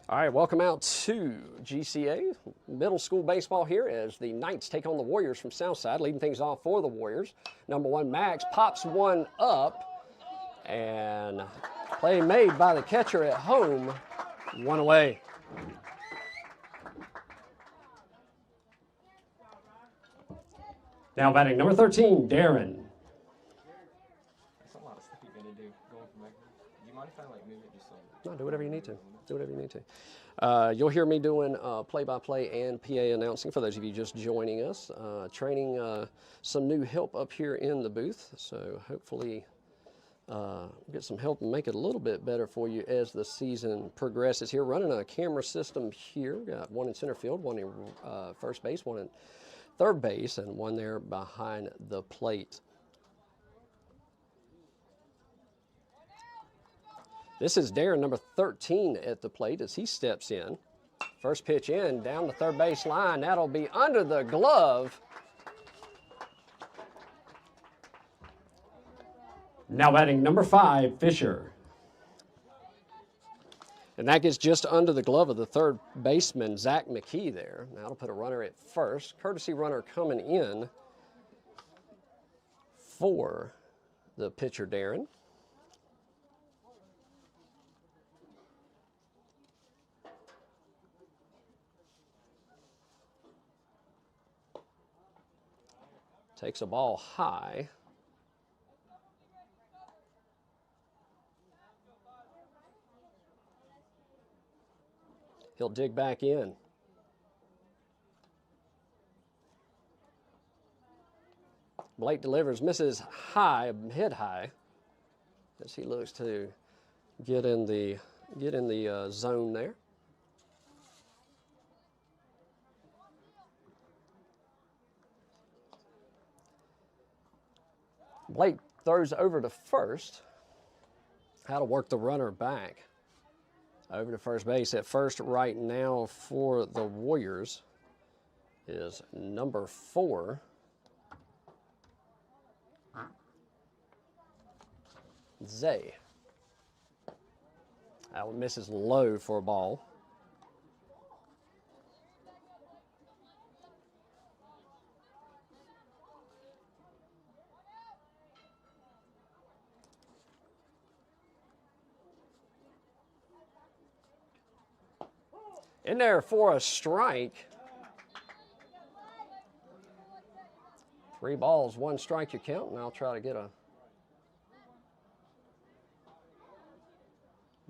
All right, welcome out to GCA middle school baseball here as the Knights take on the Warriors from Southside, leading things off for the Warriors. Number 1, Max, pops one up, and play made by the catcher at home, one away. Now batting number 13, Darren. That's a lot of stuff you're going to do going from back. Do you mind if I move it just so? No, do whatever you need to. Do whatever you need to. You'll hear me doing play-by-play and PA announcing for those of you just joining us. Training some new help up here in the booth, so hopefully get some help and make it a little bit better for you as the season progresses here. Running a camera system here. We've got one in center field, one in first base, one in third base, and one there behind the plate. This is Darren, number 13 at the plate as he steps in. First pitch in, down the third base line. That'll be under the glove. Now batting number 5, Fisher. And that gets just under the glove of the third baseman, Zach McKee there. Now that'll put a runner at first. Courtesy runner coming in for the pitcher, Darren. Takes a ball high. He'll dig back in. Blake delivers, misses high, head high, as he looks to get in the zone there. Blake throws over to first. How to work the runner back. Over to first base. At first right now for the Warriors is number 4. Zay. That one misses low for a ball. In there for a strike. 3 balls, 1 strike your count, and I'll try to get a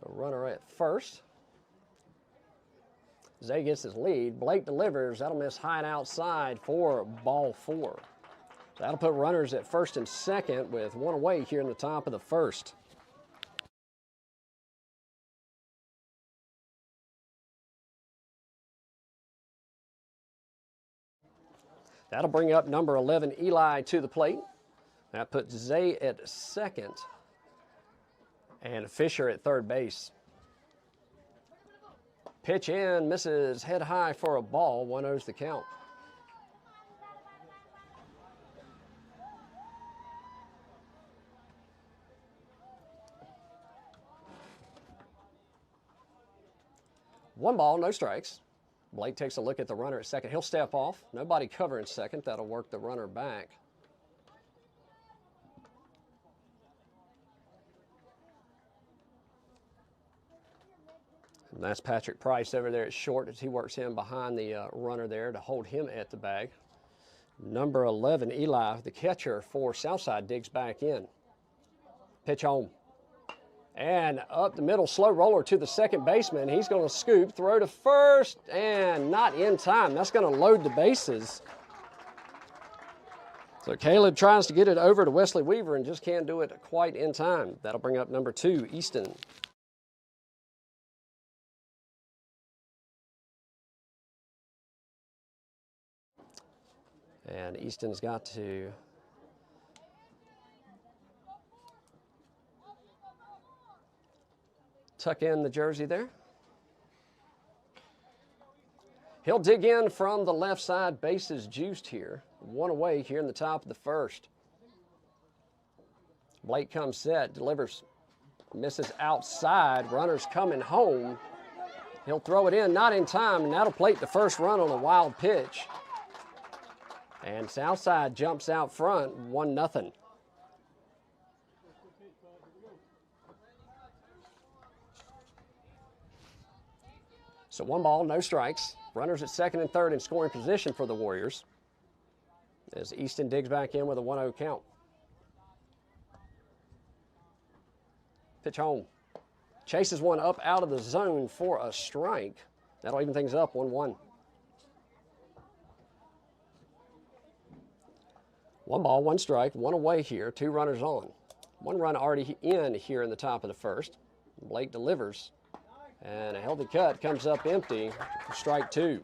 runner at first. Zay gets his lead. Blake delivers. That'll miss high and outside for ball 4. So that'll put runners at first and second with 1 away here in the top of the first. That'll bring up number 11, Eli, to the plate. That puts Zay at second and Fisher at third base. Pitch in, misses head high for a ball. 1-0's the count. One ball, no strikes. Blake takes a look at the runner at second. He'll step off. Nobody covering second. That'll work the runner back. And that's Patrick Price over there at short as he works in behind the runner there to hold him at the bag. Number 11, Eli, the catcher for Southside, digs back in. Pitch home. And up the middle, slow roller to the second baseman. He's going to scoop, throw to first, and not in time. That's going to load the bases. So Caleb tries to get it over to Wesley Weaver and just can't do it quite in time. That'll bring up number 2, Easton. And Easton's got to tuck in the jersey there. He'll dig in from the left side. Bases juiced here. 1 away here in the top of the first. Blake comes set, delivers, misses outside. Runners coming home. He'll throw it in, not in time, and that'll plate the first run on a wild pitch. And Southside jumps out front, 1-0. So 1 ball, no strikes. Runners at second and third in scoring position for the Warriors, as Easton digs back in with a 1-0 count. Pitch home. Chases one up out of the zone for a strike. That'll even things up, 1-1. 1 ball, 1 strike, 1 away here, 2 runners on. 1 run already in here in the top of the first. Blake delivers, and a healthy cut comes up empty, strike 2.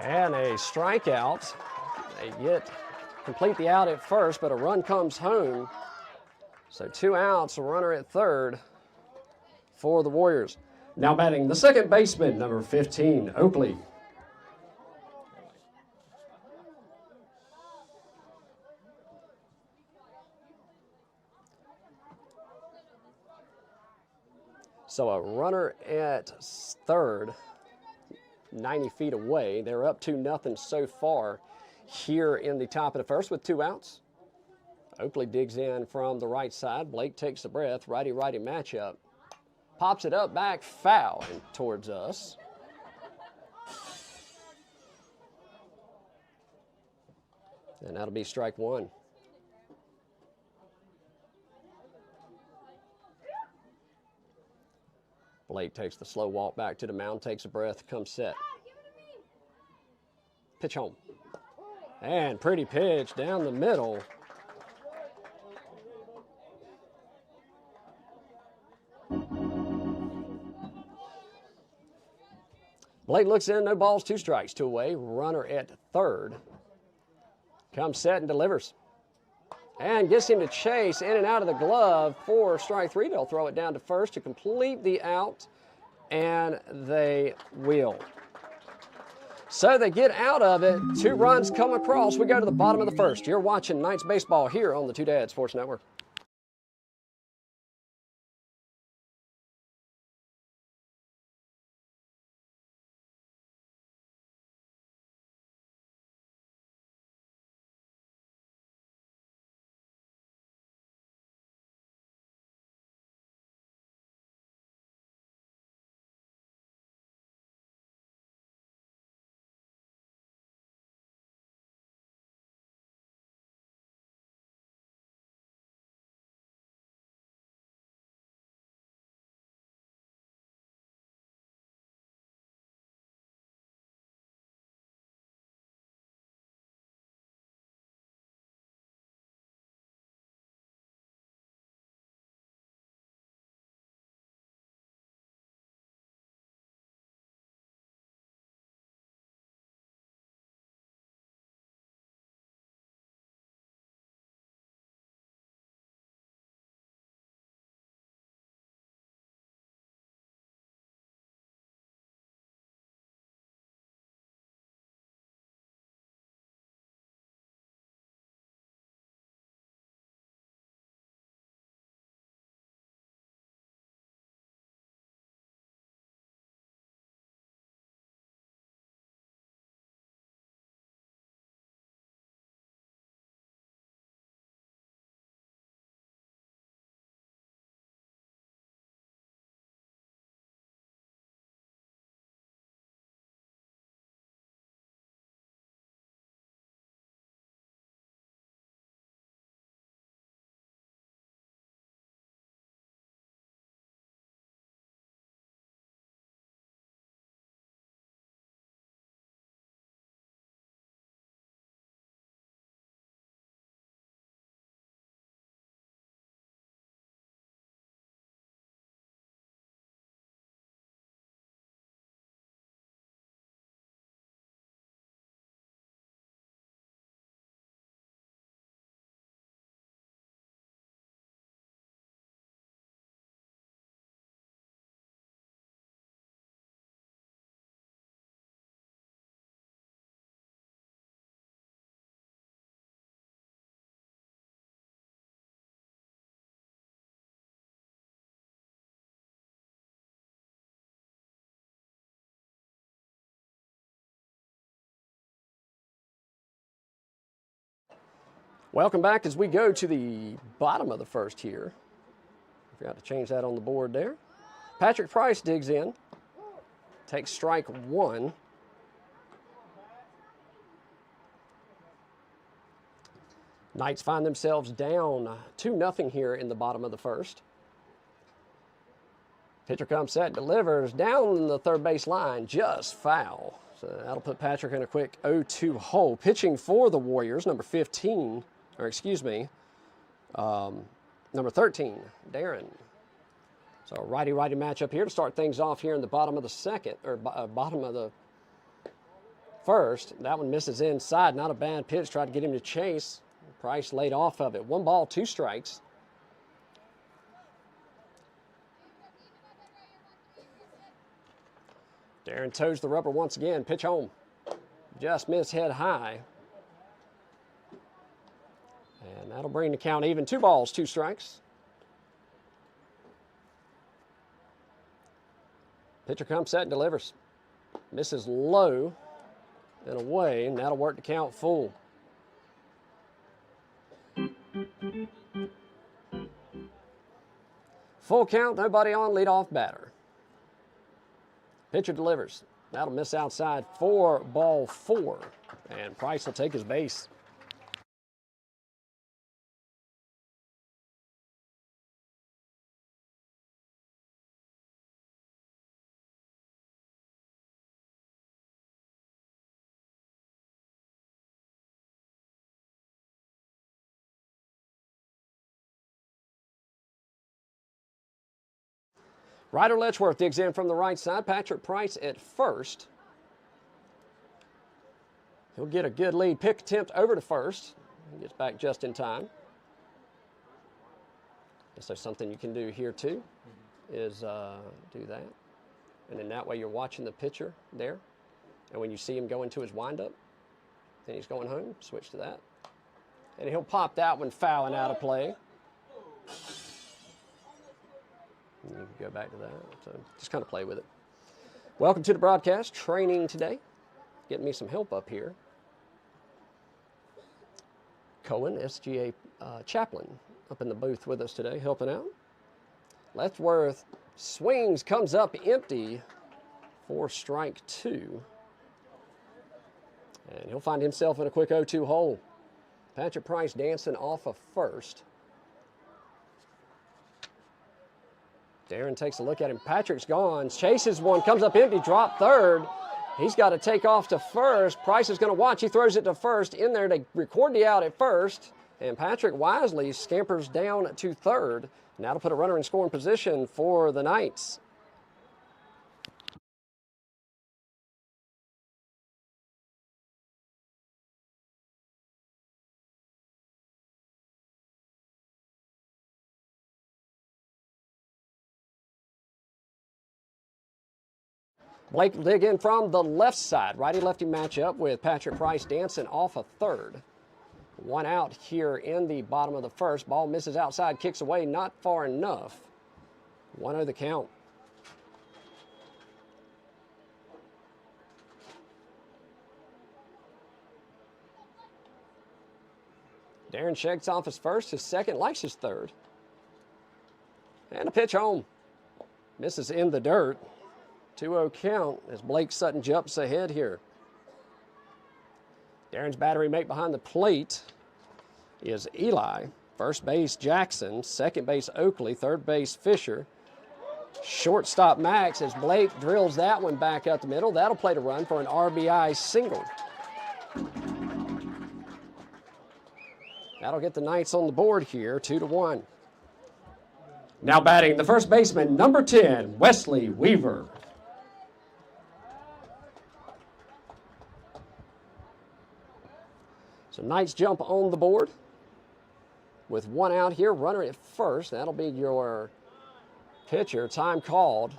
And a strikeout. They complete the out at first, but a run comes home. So 2 outs, a runner at third for the Warriors. Now batting the second baseman, number 15, Oakley. So a runner at third, 90 feet away. They're up 2-0 so far here in the top of the first with 2 outs. Oakley digs in from the right side. Blake takes a breath. Righty-righty matchup. Pops it up back foul and towards us. And that'll be strike 1. Blake takes the slow walk back to the mound, takes a breath, comes set. Pitch home. And pretty pitch down the middle. Blake looks in, no balls, 2 strikes, 2 away. Runner at third. Comes set and delivers. And gets him to chase in and out of the glove for strike 3. They'll throw it down to first to complete the out, and they will. So they get out of it. 2 runs come across. We go to the bottom of the first. You're watching Knights Baseball here on the Two Dads Sports Network. Welcome back as we go to the bottom of the first here. Forgot to change that on the board there. Patrick Price digs in, takes strike one. Knights find themselves down 2-0 here in the bottom of the first. Pitcher comes set, delivers down the third base line, just foul. So that'll put Patrick in a quick 0-2 hole. Pitching for the Warriors, number 13, or excuse me, number 13, Darren. So a righty-righty matchup here to start things off here in the bottom of the second, or bottom of the first. That one misses inside. Not a bad pitch. Tried to get him to chase. Price laid off of it. 1 ball, 2 strikes. Darren toes the rubber once again. Pitch home. Just missed head high. And that'll bring the count even. 2 balls, 2 strikes. Pitcher comes set and delivers. Misses low and away, and that'll work the count full. Full count, nobody on, leadoff batter. Pitcher delivers. That'll miss outside, 4 ball 4, and Price will take his base. Ryder Letchworth digs in from the right side. Patrick Price at first. He'll get a good lead pick attempt over to first. He gets back just in time. Guess there's something you can do here too, is do that. And then that way you're watching the pitcher there. And when you see him go into his windup, then he's going home, switch to that. And he'll pop that one foul and out of play. You can go back to that. So just kind of play with it. Welcome to the broadcast. Training today. Getting me some help up here. Cohen, SGA chaplain, up in the booth with us today, helping out. Letchworth swings, comes up empty for strike 2. And he'll find himself in a quick 0-2 hole. Patrick Price dancing off of first. Darren takes a look at him. Patrick's gone. Chases one, comes up empty, drop third. He's got to take off to first. Price is going to watch. He throws it to first. In there to record the out at first. And Patrick wisely scampers down to third. And that'll put a runner in scoring position for the Knights. Blake will dig in from the left side. Righty-lefty matchup with Patrick Price dancing off a third. 1 out here in the bottom of the first. Ball misses outside, kicks away, not far enough. 1-0 the count. Darren shakes off his first, his second, likes his third. And a pitch home. Misses in the dirt. 2-0 count as Blake Sutton jumps ahead here. Darren's battery mate behind the plate is Eli. First base, Jackson. Second base, Oakley. Third base, Fisher. Shortstop, Max, as Blake drills that one back up the middle. That'll play to run for an RBI single. That'll get the Knights on the board here, 2-1. Now batting the first baseman, number 10, Wesley Weaver. So Knights jump on the board with 1 out here. Runner at first. That'll be your pitcher. Time called.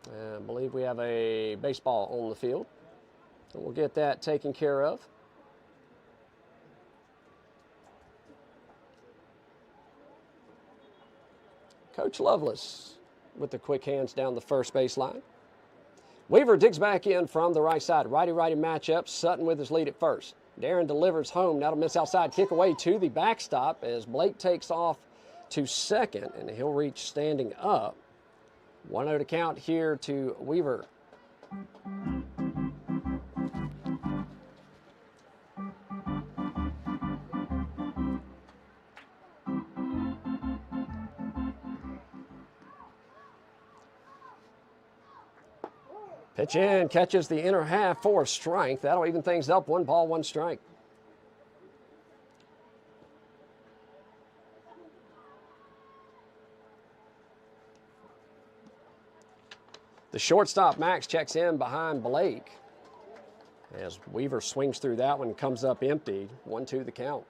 I believe we have a baseball on the field. So we'll get that taken care of. Coach Lovelace with the quick hands down the first base line. Weaver digs back in from the right side. Righty-righty matchup. Sutton with his lead at first. Darren delivers home. That'll miss outside. Kick away to the backstop as Blake takes off to second, and he'll reach standing up. 1-0 to count here to Weaver. Pitch in, catches the inner half for a strike. That'll even things up. 1 ball, 1 strike. The shortstop, Max, checks in behind Blake as Weaver swings through that one, comes up empty. 1-2 the count.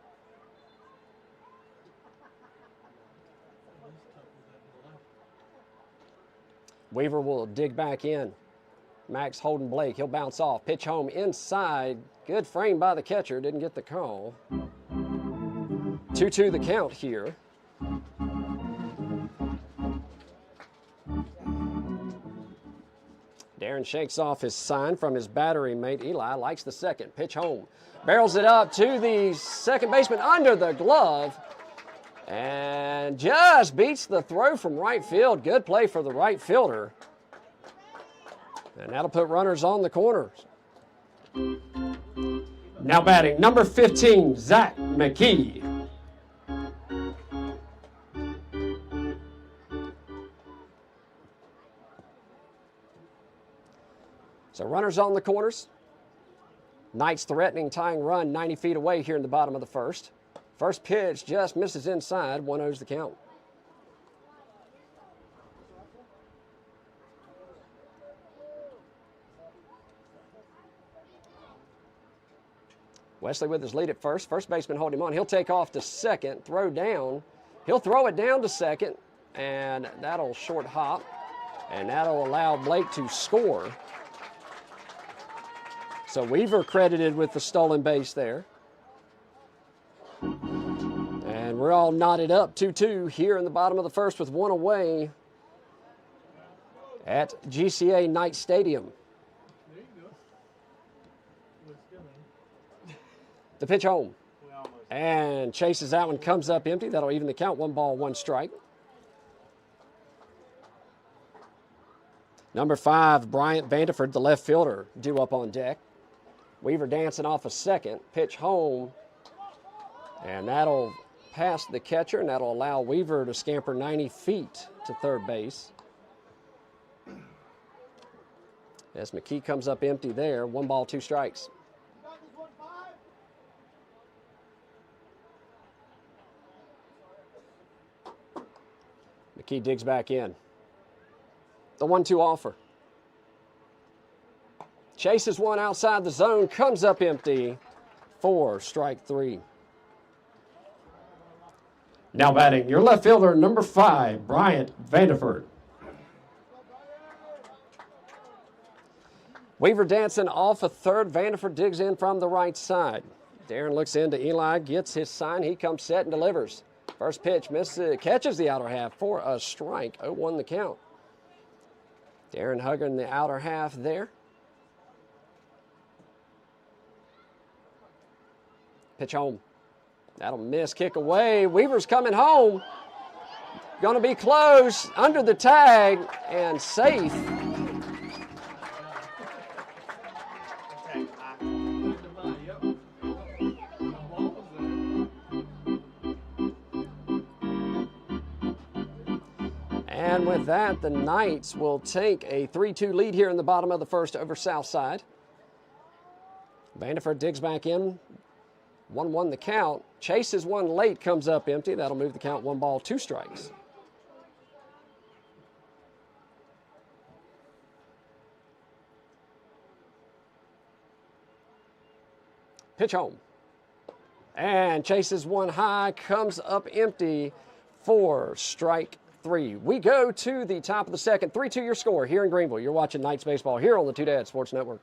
Weaver will dig back in. Max holding Blake. He'll bounce off. Pitch home inside. Good frame by the catcher. Didn't get the call. 2-2 the count here. Darren shakes off his sign from his battery mate. Eli likes the second. Pitch home. Barrels it up to the second baseman under the glove. And just beats the throw from right field. Good play for the right fielder. And that'll put runners on the corners. Now batting, number 15, Zach McKee. So runners on the corners. Knights threatening tying run 90 feet away here in the bottom of the first. First pitch just misses inside. 1-0's the count. Wesley with his lead at first. First baseman hold him on. He'll take off to second, throw down. He'll throw it down to second, and that'll short hop, and that'll allow Blake to score. So Weaver credited with the stolen base there. And we're all knotted up 2-2 here in the bottom of the first with 1 away at GCA Knights Stadium. The pitch home. And chases that one, comes up empty. That'll even the count. 1 ball, 1 strike. Number 5, Bryant Vanderford, the left fielder, due up on deck. Weaver dancing off a second. Pitch home. And that'll pass the catcher, and that'll allow Weaver to scamper 90 feet to third base. As McKee comes up empty there. 1 ball, 2 strikes. McKee digs back in. The 1-2 offer. Chases one outside the zone, comes up empty for strike 3. Now batting, your left fielder, number 5, Bryant Vanderford. Weaver dancing off a third. Vanderford digs in from the right side. Darren looks into Eli, gets his sign. He comes set and delivers. First pitch misses, catches the outer half for a strike. 0-1 the count. Darren hugging the outer half there. Pitch home. That'll miss, kick away. Weaver's coming home. Going to be close, under the tag, and safe. And with that, the Knights will take a 3-2 lead here in the bottom of the first over Southside. Vanderford digs back in. 1-1 the count. Chases one late, comes up empty. That'll move the count. 1 ball, 2 strikes. Pitch home. And chases one high, comes up empty for strike 3. We go to the top of the second. 3-2 your score here in Greenville. You're watching Knights Baseball here on the Two Dads Sports Network.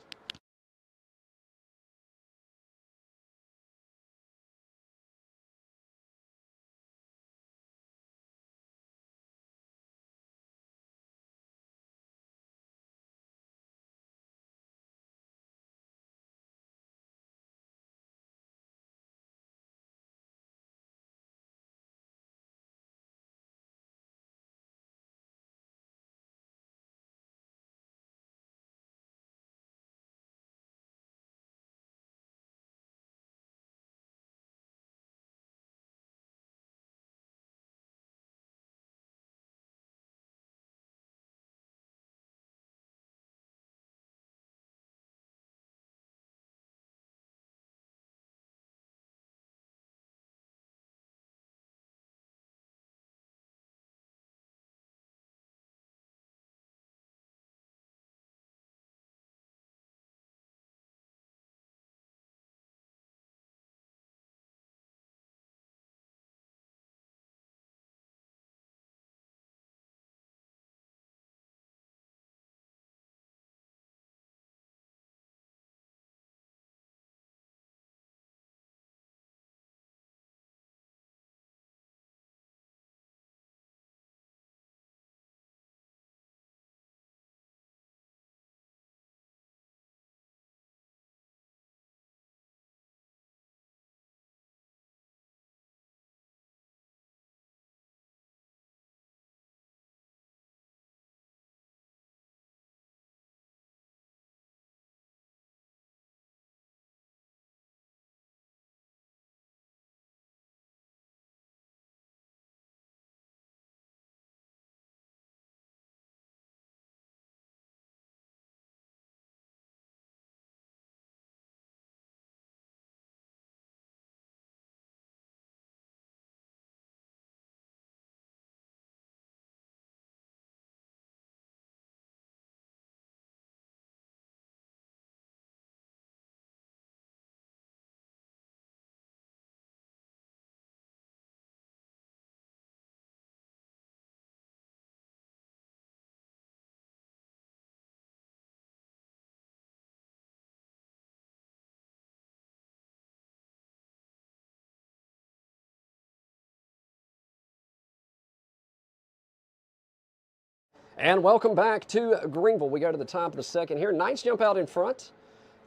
And welcome back to Greenville. We go to the top of the second here. Knights jump out in front.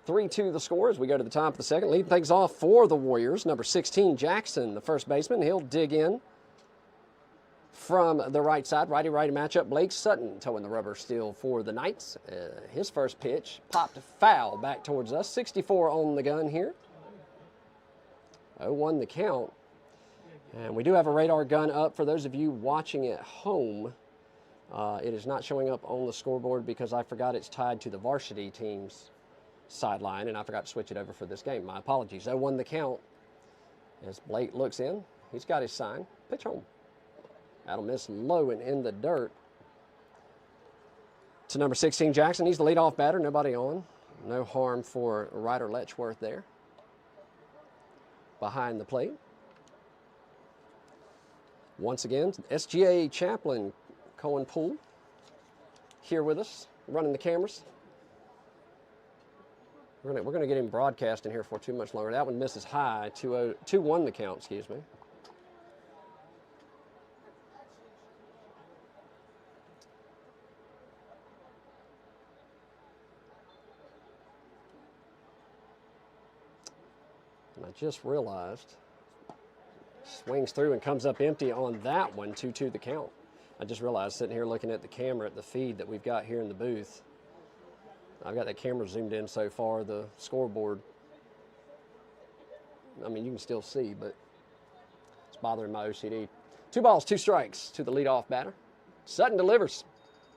3-2 the score as we go to the top of the second. Lead things off for the Warriors. Number 16, Jackson, the first baseman. He'll dig in from the right side. Righty-righty matchup. Blake Sutton towing the rubber still for the Knights. His first pitch popped foul back towards us. 64 on the gun here. 0-1 the count. And we do have a radar gun up for those of you watching at home. It is not showing up on the scoreboard because I forgot it's tied to the varsity team's sideline, and I forgot to switch it over for this game. My apologies. 0-1 the count as Blake looks in. He's got his sign. Pitch home. That'll miss low and in the dirt. To number 16, Jackson. He's the leadoff batter. Nobody on. No harm for Ryder Letchworth there. Behind the plate. Once again, SGA chaplain Cohen Poole here with us, running the cameras. We're going to get him broadcasting here for too much longer. That one misses high. 2-1 the count, excuse me. And I just realized, swings through and comes up empty on that one, 2-2 the count. I just realized sitting here looking at the camera at the feed that we've got here in the booth. I've got that camera zoomed in so far, the scoreboard. I mean, you can still see, but it's bothering my OCD. 2 balls, 2 strikes to the leadoff batter. Sutton delivers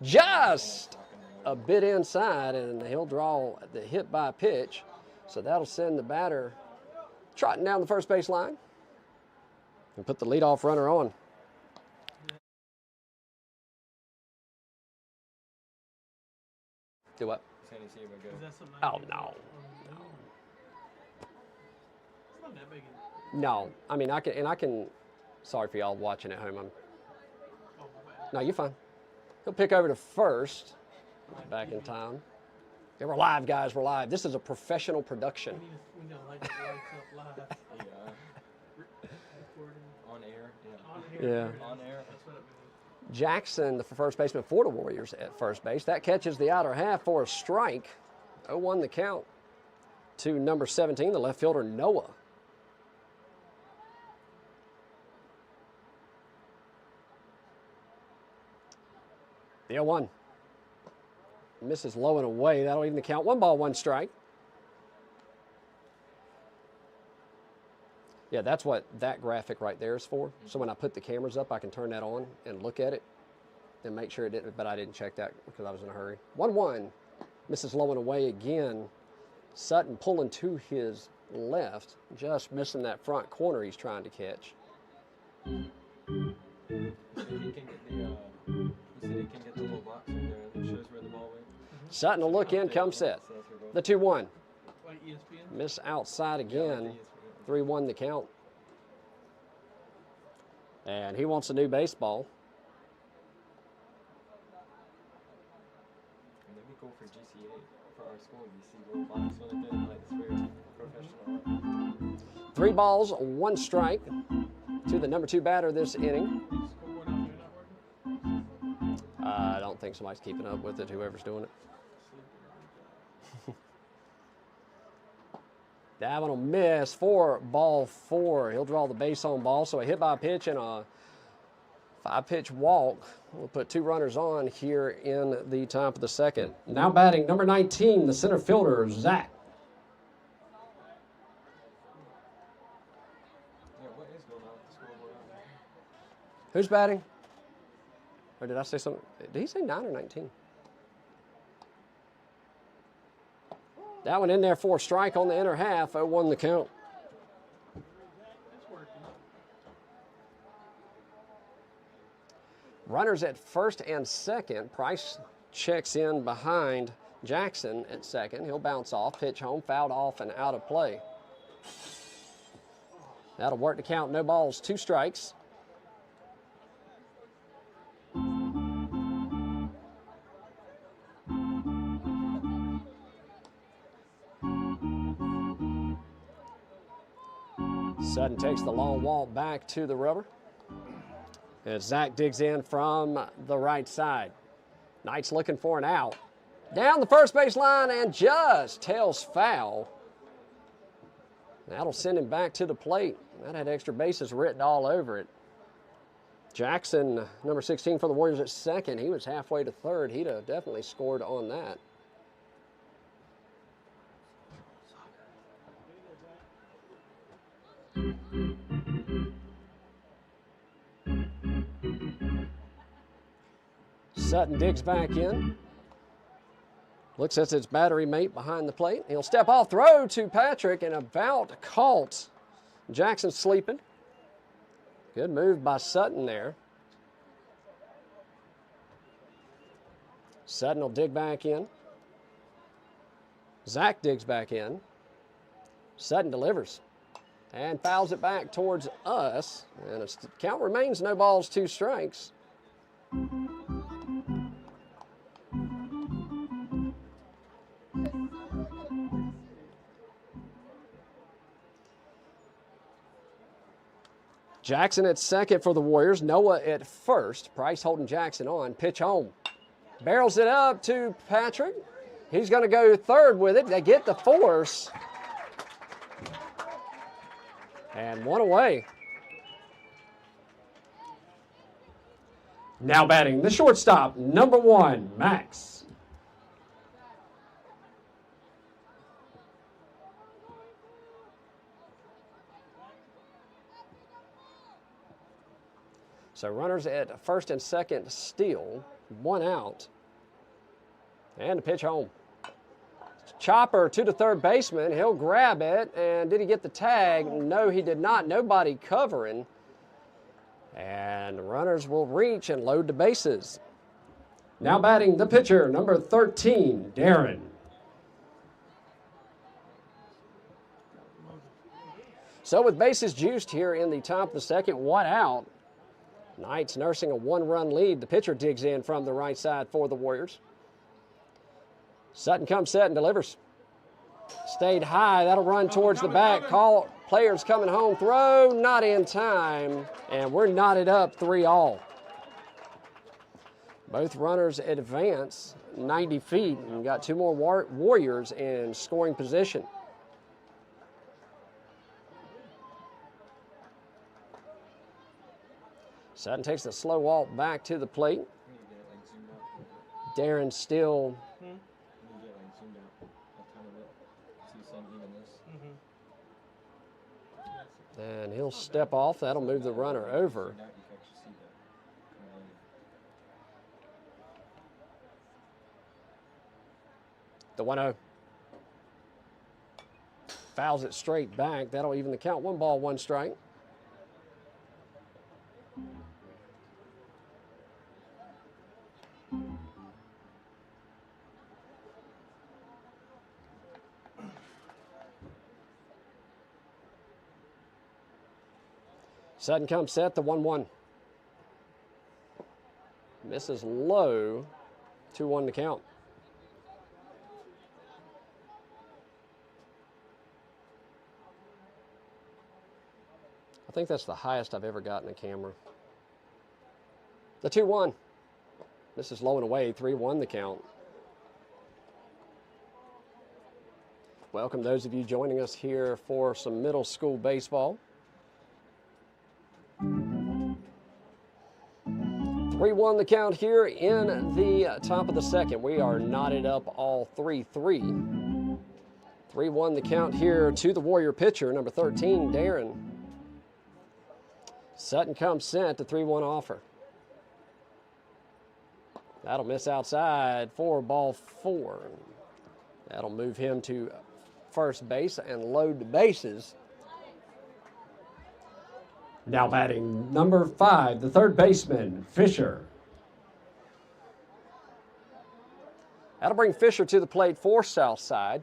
just a bit inside, and he'll draw the hit by pitch. So that'll send the batter trotting down the first base line and put the leadoff runner on. Do what? Oh, no. It's not that big. No. I mean, I can, sorry for y'all watching at home. No, you're fine. He'll pick over to first. Back in time. Yeah, we're live, guys. We're live. This is a professional production. We need to light the lights up live. On air. Yeah. On air. That's what it means. Jackson, the first baseman for the Warriors at first base. That catches the outer half for a strike. 0-1 the count to number 17, the left fielder, Noah. The 0-1. Misses low and away. That'll even the count. 1 ball, 1 strike. Yeah, that's what that graphic right there is for. So when I put the cameras up, I can turn that on and look at it and make sure it didn't, but I didn't check that because I was in a hurry. 1-1, misses low and away again. Sutton pulling to his left, just missing that front corner he's trying to catch. He can get the little box right there that shows where the ball went. Sutton will look in, come set. The 2-1. Like ESPN? Miss outside again. 3-1 the count. And he wants a new baseball. And then we go for GCA for our school. You see little box like that, like it's very professional. 3 balls, 1 strike to the number 2 batter this inning. Scoreboard out there not working? I don't think somebody's keeping up with it, whoever's doing it. That one will miss for ball 4. He'll draw the base on ball, so a hit by pitch and a 5-pitch walk. We'll put 2 runners on here in the top of the second. Now batting number 19, the center fielder, Zach. Yeah, what is going on with the scoreboard out there? Who's batting? Or did I say something? Did he say 9 or 19? That one in there for a strike on the inner half. 0-1 the count. It's working. Runners at first and second. Price checks in behind Jackson at second. He'll bounce off, pitch home, fouled off and out of play. That'll work the count. No balls, 2 strikes. Sutton takes the long walk back to the rubber. As Zach digs in from the right side. Knights looking for an out. Down the first base line and just tails foul. That'll send him back to the plate. That had extra bases written all over it. Jackson, number 16 for the Warriors at second. He was halfway to third. He'd have definitely scored on that. Sutton digs back in. Looks at his battery mate behind the plate. He'll step off, throw to Patrick, and about caught Jackson sleeping. Good move by Sutton there. Sutton will dig back in. Zach digs back in. Sutton delivers and fouls it back towards us. And the count remains no balls, 2 strikes. Jackson at second for the Warriors. Noah at first. Price holding Jackson on. Pitch home. Barrels it up to Patrick. He's going to go third with it. They get the force. And one away. Now batting the shortstop, number 1, Max. So runners at first and second still, 1 out. And a pitch home. Chopper to the third baseman. He'll grab it. And did he get the tag? No, he did not. Nobody covering. And runners will reach and load the bases. Now batting the pitcher, number 13, Darren. So with bases juiced here in the top of the second, 1 out. Knights nursing a 1-run lead. The pitcher digs in from the right side for the Warriors. Sutton comes set and delivers. Stayed high. That'll run towards the back. Call players coming home. Throw not in time. And we're knotted up 3-all. Both runners advance 90 feet and got 2 more Warriors in scoring position. Sutton takes the slow walk back to the plate. Darren still. And he'll step off. That'll move the runner over. The 1-0. Fouls it straight back. That'll even the count. 1 ball, 1 strike. Sutton comes set, the 1-1. Misses low, 2-1 to count. I think that's the highest I've ever gotten a camera. The 2-1. This is low and away, 3-1 the count. Welcome those of you joining us here for some middle school baseball. 3-1 the count here in the top of the second. We are knotted up all 3-3. 3-1 the count here to the Warrior pitcher, number 13, Darren. Sutton comes set, the 3-1 offer. That'll miss outside for ball 4. That'll move him to first base and load the bases. Now batting number 5, the third baseman, Fisher. That'll bring Fisher to the plate for Southside.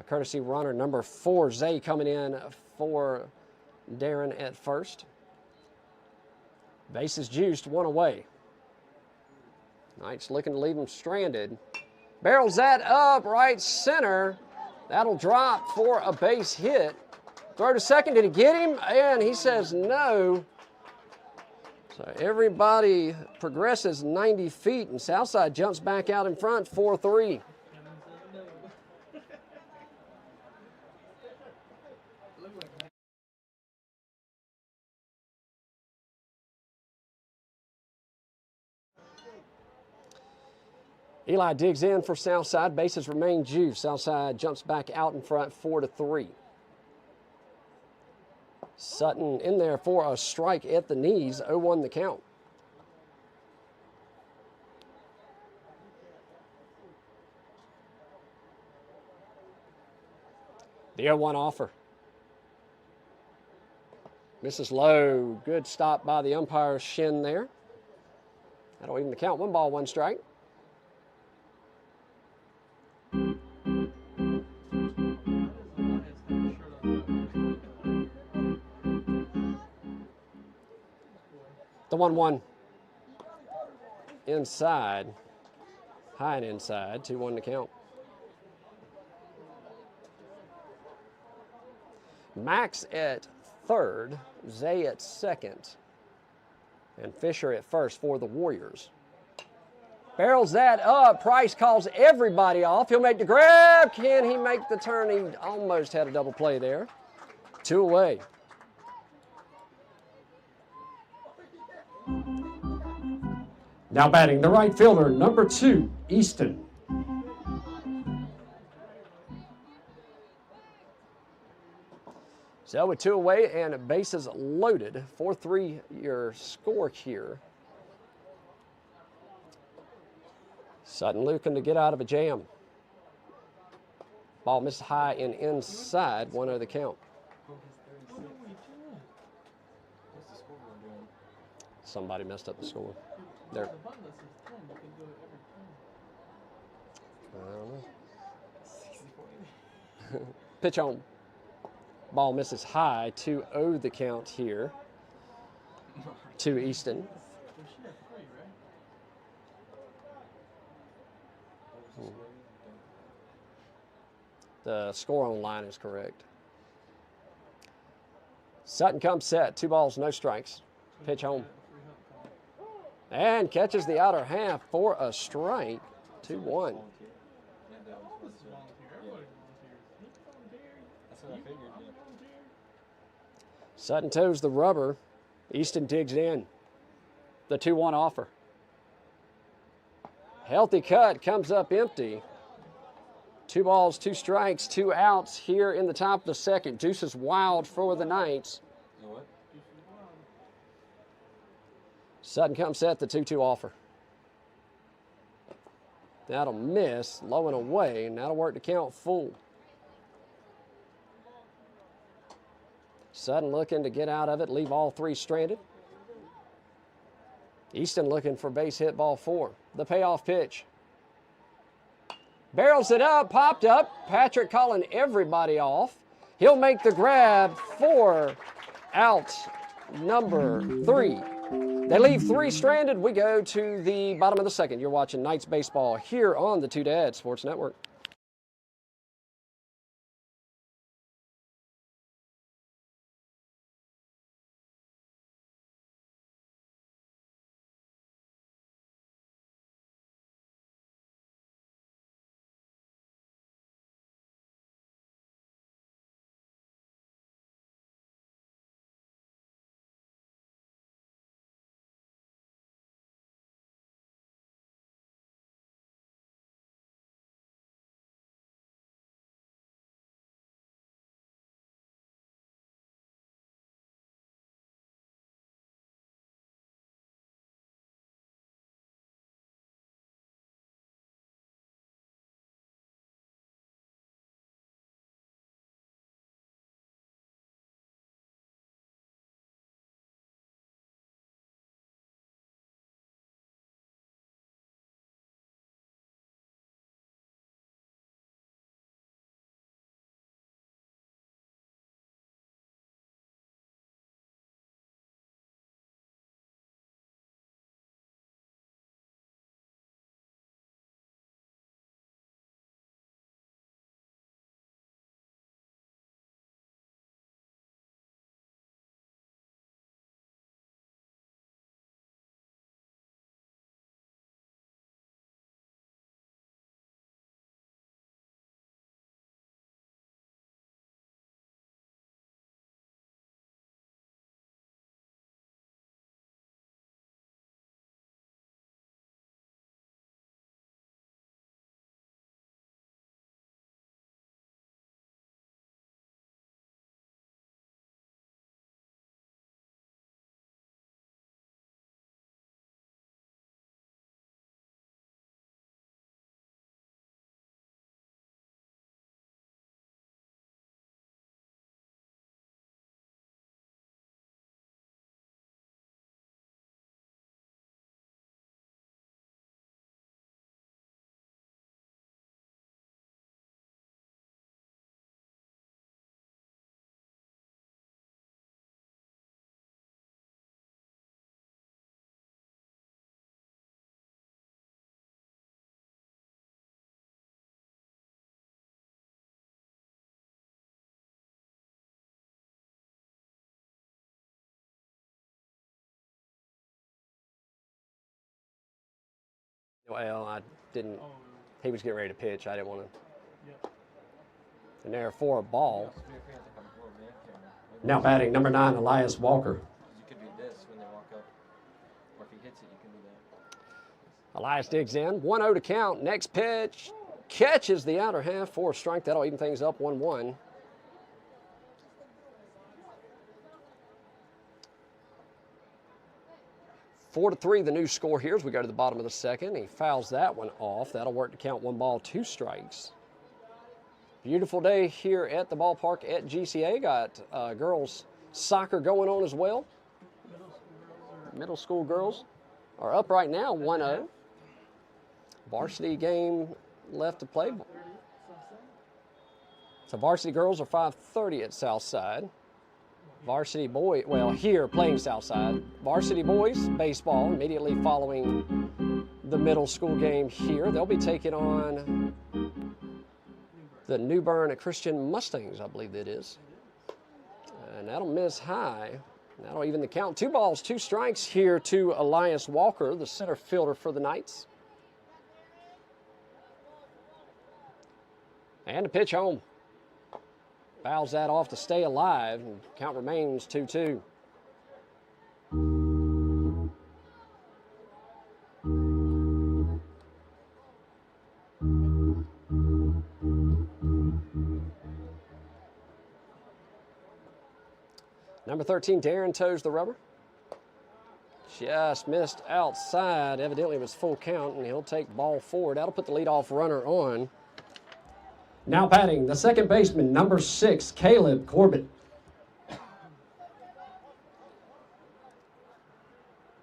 Courtesy runner number 4, Zay, coming in for Darren at first. Bases juiced, 1 away. Knights looking to leave him stranded. Barrels that up right center. That'll drop for a base hit. Throw to second, did he get him? And he says no. So everybody progresses 90 feet, and Southside jumps back out in front, 4-3. Eli digs in for Southside. Bases remain juice. Southside jumps back out in front, 4-3. Sutton in there for a strike at the knees, 0-1 the count. The 0-1 offer. Misses low. Good stop by the umpire's shin there. That'll even the count. 1 ball, 1 strike. The 1-1 inside, high and inside, 2-1 to count. Max at third, Zay at second, and Fisher at first for the Warriors. Barrels that up. Price calls everybody off. He'll make the grab. Can he make the turn? He almost had a double play there. 2 away. Now batting the right fielder, number 2, Easton. So with 2 away and bases loaded, 4-3 your score here. Sutton looking to get out of a jam. Ball missed high and inside, 1-0 the count. Somebody messed up the score. There. I don't know. Pitch on. Ball misses high, 2-0 the count here to Easton. The score online is correct. Sutton comes set, 2 balls, no strikes. Pitch home. And catches the outer half for a strike, 2-1. Sutton toes the rubber. Easton digs in. The 2-1 offer. Healthy cut, comes up empty. 2 balls, 2 strikes, 2 outs here in the top of the second. Juice is wild for the Knights. Sutton comes set, the 2-2 offer. That'll miss, low and away, and that'll work to count full. Sutton looking to get out of it, leave all 3 stranded. Easton looking for base hit, ball 4. The payoff pitch. Barrels it up, popped up. Patrick calling everybody off. He'll make the grab for out number 3. They leave 3 stranded. We go to the bottom of the second. You're watching Knights Baseball here on the Two Dads Sports Network. Well, I didn't. Oh, He was getting ready to pitch. I didn't want to. yep. And there for a ball. Maybe if he has like a little man camera. Maybe Now batting, number 9, Elias Walker. you could do this when they walk up. Or if he hits it, you can do that. Elias digs in. 1-0 to count. Next pitch. Catches the outer half for a strike. That'll even things up 1-1. Four to 3, the new score here as we go to the bottom of the second. He fouls that one off. That'll work to count 1 ball, 2 strikes. Beautiful day here at the ballpark at GCA. Got girls soccer going on as well. Middle school girls are up right now, 1-0. Varsity game left to play. So varsity girls are 5:30 at Southside. Varsity boy, well, here playing Southside. Varsity boys, baseball, immediately following the middle school game here. They'll be taking on the New Bern Christian Mustangs, I believe it is. And that'll miss high. That'll even the count. 2 balls, 2 strikes here to Elias Walker, the center fielder for the Knights. And a pitch home. Fouls that off to stay alive, and count remains 2-2. Number 13, Darren toes the rubber. Just missed outside. Evidently it was full count, and he'll take ball forward. That'll put the leadoff runner on. Now batting, the second baseman, number 6, Caleb Corbett.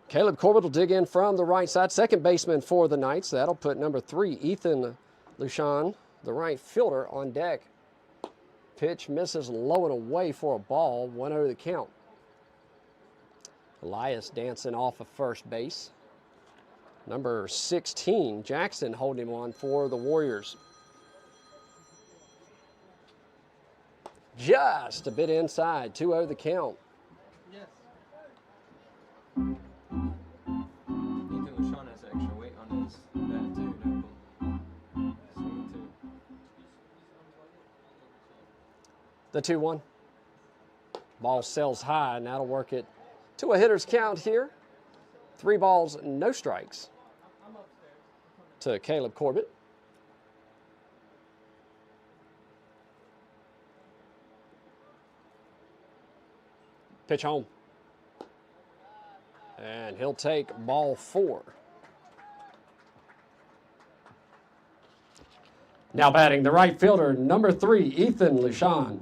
Caleb Corbett will dig in from the right side. Second baseman for the Knights. That'll put number 3, Ethan Lushon, the right fielder, on deck. Pitch misses low and away for a ball. 1-0 the count. Elias dancing off of first base. Number 16, Jackson, holding him on for the Warriors. Just a bit inside. 2-0 the count. Yes. Ethan LaShawn has extra weight on his bat too. Swing too. The 2-1. Ball sails high, and that'll work it to a hitter's count here. 3 balls, no strikes to Caleb Corbett. Pitch home. And he'll take ball 4. Now batting, the right fielder, number 3, Ethan Lushon.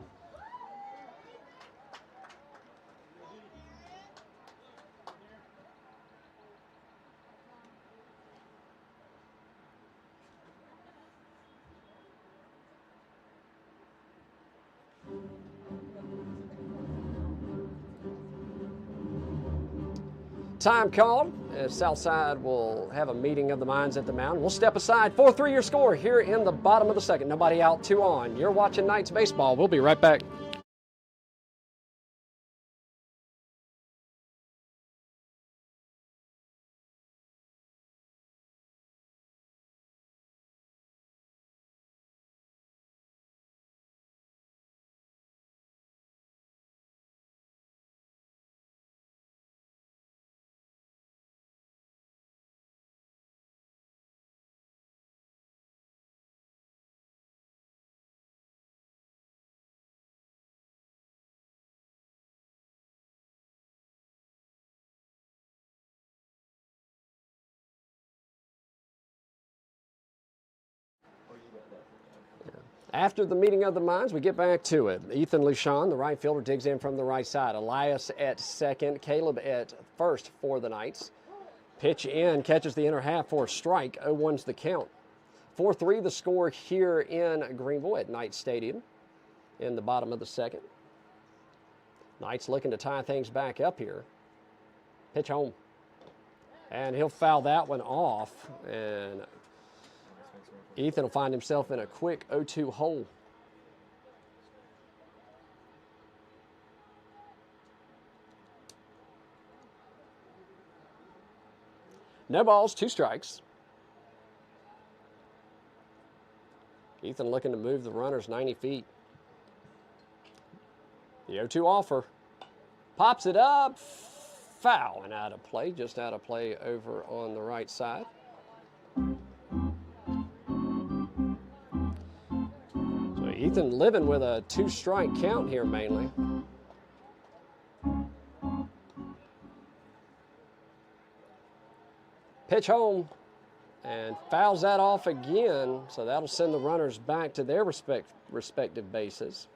Time called, as Southside will have a meeting of the minds at the mound. We'll step aside. 4-3 your score here in the bottom of the second. Nobody out, 2 on. You're watching Knights Baseball. We'll be right back. After the meeting of the minds, we get back to it. Ethan Lushon, the right fielder, digs in from the right side. Elias at second. Caleb at first for the Knights. Pitch in, catches the inner half for a strike. 0-1's the count. 4-3 the score here in Greenville at Knights Stadium in the bottom of the second. Knights looking to tie things back up here. Pitch home. And he'll foul that one off. And Ethan will find himself in a quick 0-2 hole. No balls, 2 strikes. Ethan looking to move the runners 90 feet. The 0-2 offer. Pops it up. Foul and out of play. Just out of play over on the right side. So Ethan living with a 2-strike count here mainly. Pitch home. And fouls that off again, so that'll send the runners back to their respective bases.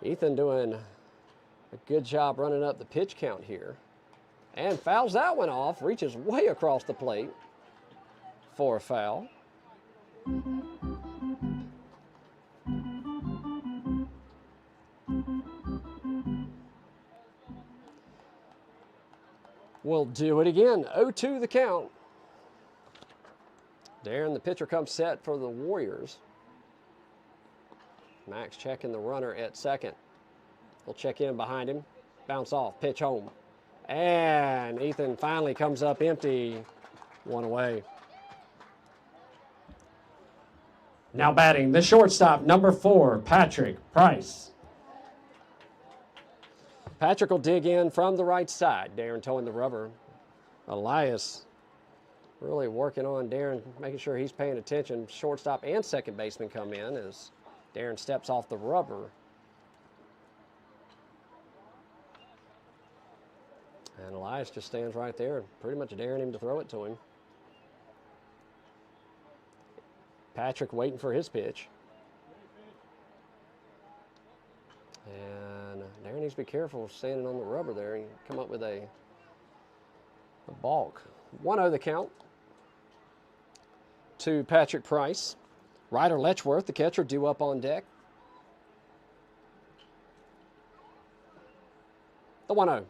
Ethan doing a good job running up the pitch count here. And fouls that one off, reaches way across the plate for a foul. We'll do it again. 0-2 the count. Darren, the pitcher, comes set for the Warriors. Max checking the runner at second. He'll check in behind him. Bounce off. Pitch home. And Ethan finally comes up empty. One away. Now batting the shortstop, number 4, Patrick Price. Patrick will dig in from the right side. Darren towing the rubber. Elias really working on Darren, making sure he's paying attention. Shortstop and second baseman come in as Darren steps off the rubber. And Elias just stands right there, pretty much daring him to throw it to him. Patrick waiting for his pitch. And Darren needs to be careful standing on the rubber there. He come up with a balk. 1-0 the count to Patrick Price. Ryder Letchworth, the catcher, due up on deck. The 1-0.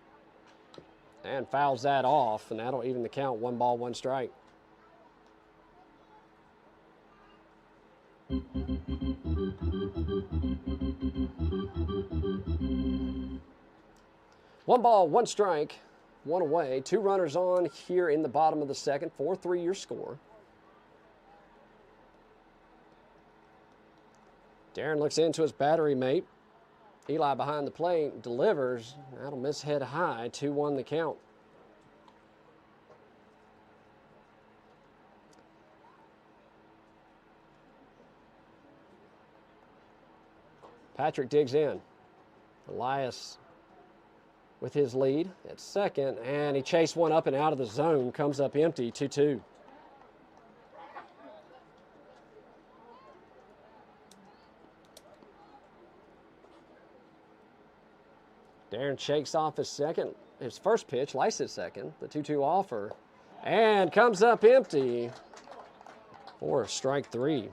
And fouls that off, and that'll even the count. 1 ball, 1 strike. One ball, 1 strike, 1 away. 2 runners on here in the bottom of the second. 4-3 your score. Darren looks into his battery mate. Eli behind the plate delivers. That'll miss head high. 2-1 the count. Patrick digs in. Elias with his lead at second, and he chased one up and out of the zone. Comes up empty. 2-2. Darren shakes off his first pitch, lights his second, the 2-2 offer, and comes up empty for strike 3.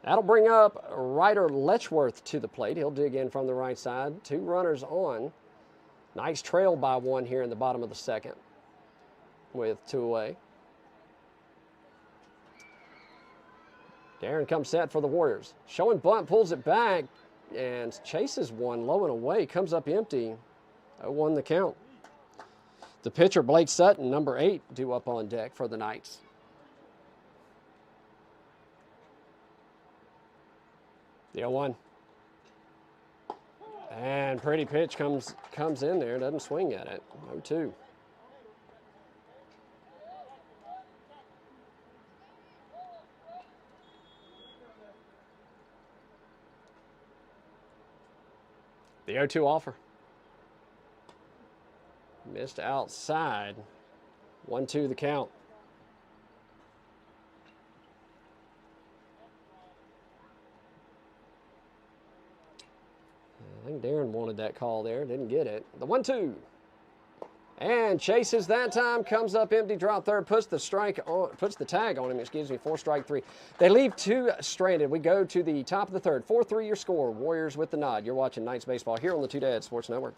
That'll bring up Ryder Letchworth to the plate. He'll dig in from the right side. 2 runners on. Nice trail by 1 here in the bottom of the second with 2 away. Darren comes set for the Warriors. Showing bunt, pulls it back, and chases one low and away. Comes up empty. 0-1 the count. The pitcher, Blake Sutton, number 8, due up on deck for the Knights. The 0-1. And pretty pitch comes in there. Doesn't swing at it. 0-2. The 0-2 offer. Missed outside. 1-2 the count. I think Darren wanted that call there. Didn't get it. The 1-2. And chases that time. Comes up empty. Drop third. Puts the tag on him. Excuse me. 4 strike 3. They leave 2 stranded. We go to the top of the third. 4-3 your score. Warriors with the nod. You're watching Knights Baseball here on the Two Dads Sports Network.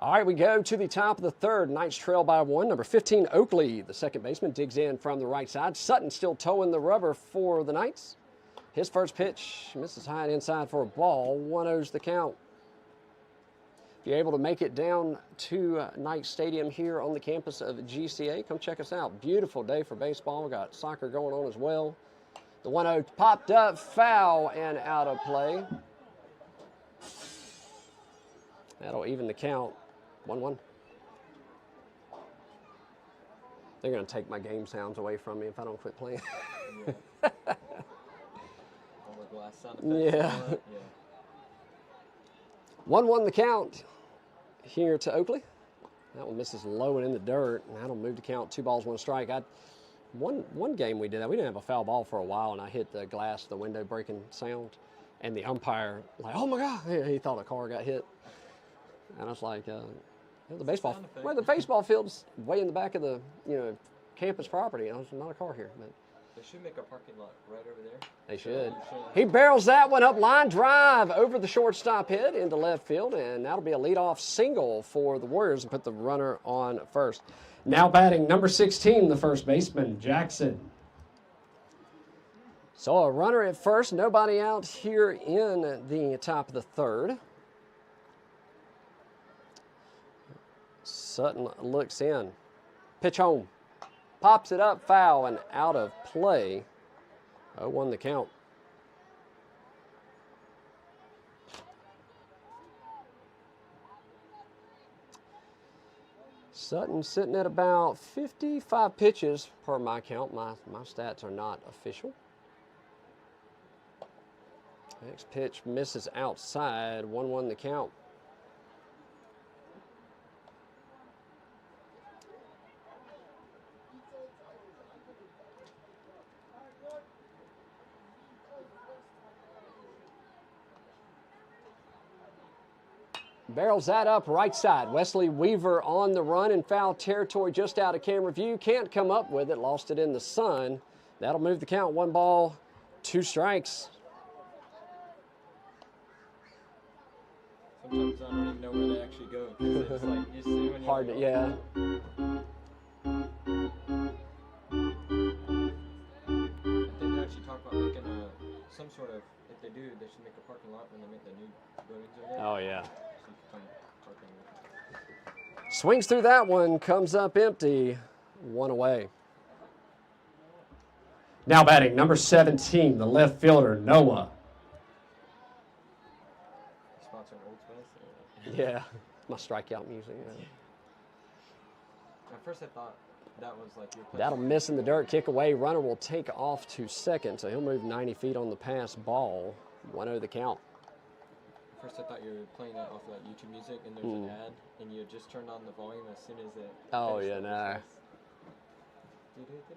All right, we go to the top of the third. Knights trail by 1. Number 15, Oakley, the second baseman, digs in from the right side. Sutton still towing the rubber for the Knights. His first pitch misses high and inside for a ball. 1-0's the count. If you're able to make it down to Knight Stadium here on the campus of GCA, come check us out. Beautiful day for baseball. We got soccer going on as well. The 1-0 popped up, foul, and out of play. That'll even the count. 1-1. They're going to take my game sounds away from me if I don't quit playing. Yeah. All the glass sound effects. Yeah. Yeah. 1-1 the count here to Oakley. That one misses low and in the dirt, and that'll move the count 2 balls, 1 strike. One game we did that. We didn't have a foul ball for a while, and I hit the glass, the window breaking sound, and the umpire, like, oh my God, he thought a car got hit. And I was like, the baseball field's way in the back of the campus property. There's not a car here, but They should make a parking lot right over there. they should. He barrels that one up, line drive over the shortstop head into left field, and that'll be a leadoff single for the Warriors and put the runner on first. Now batting number 16, the first baseman, Jackson. So a runner at first, nobody out here in the top of the third. Sutton looks in. Pitch home. Pops it up, foul, and out of play. 0-1 the count. Sutton sitting at about 55 pitches per my count. My stats are not official. Next pitch misses outside. 1-1 the count. Barrels that up right side. Wesley Weaver on the run in foul territory just out of camera view. Can't come up with it. Lost it in the sun. That'll move the count. 1 ball, 2 strikes. Sometimes I don't even know where they actually go. 'Cause it's like, you see when Hard to, yeah. I think they actually talk about making some sort of, if they do, they should make a parking lot when they make the new buildings over there. Oh, yeah. So you can come park in there. Swings through that one. Comes up empty. 1 away. Now batting number 17, the left fielder, Noah. Sponsoring Old Spice. Yeah, my strikeout music. Yeah. At first I thought that was like your place. That'll miss in the dirt, kick away. Runner will take off to second, so he'll move 90 feet on the pass ball. 1-0 the count. At first I thought you were playing that off of like YouTube music and there's an ad and you just turned on the volume as soon as it Oh, finished yeah, the no. first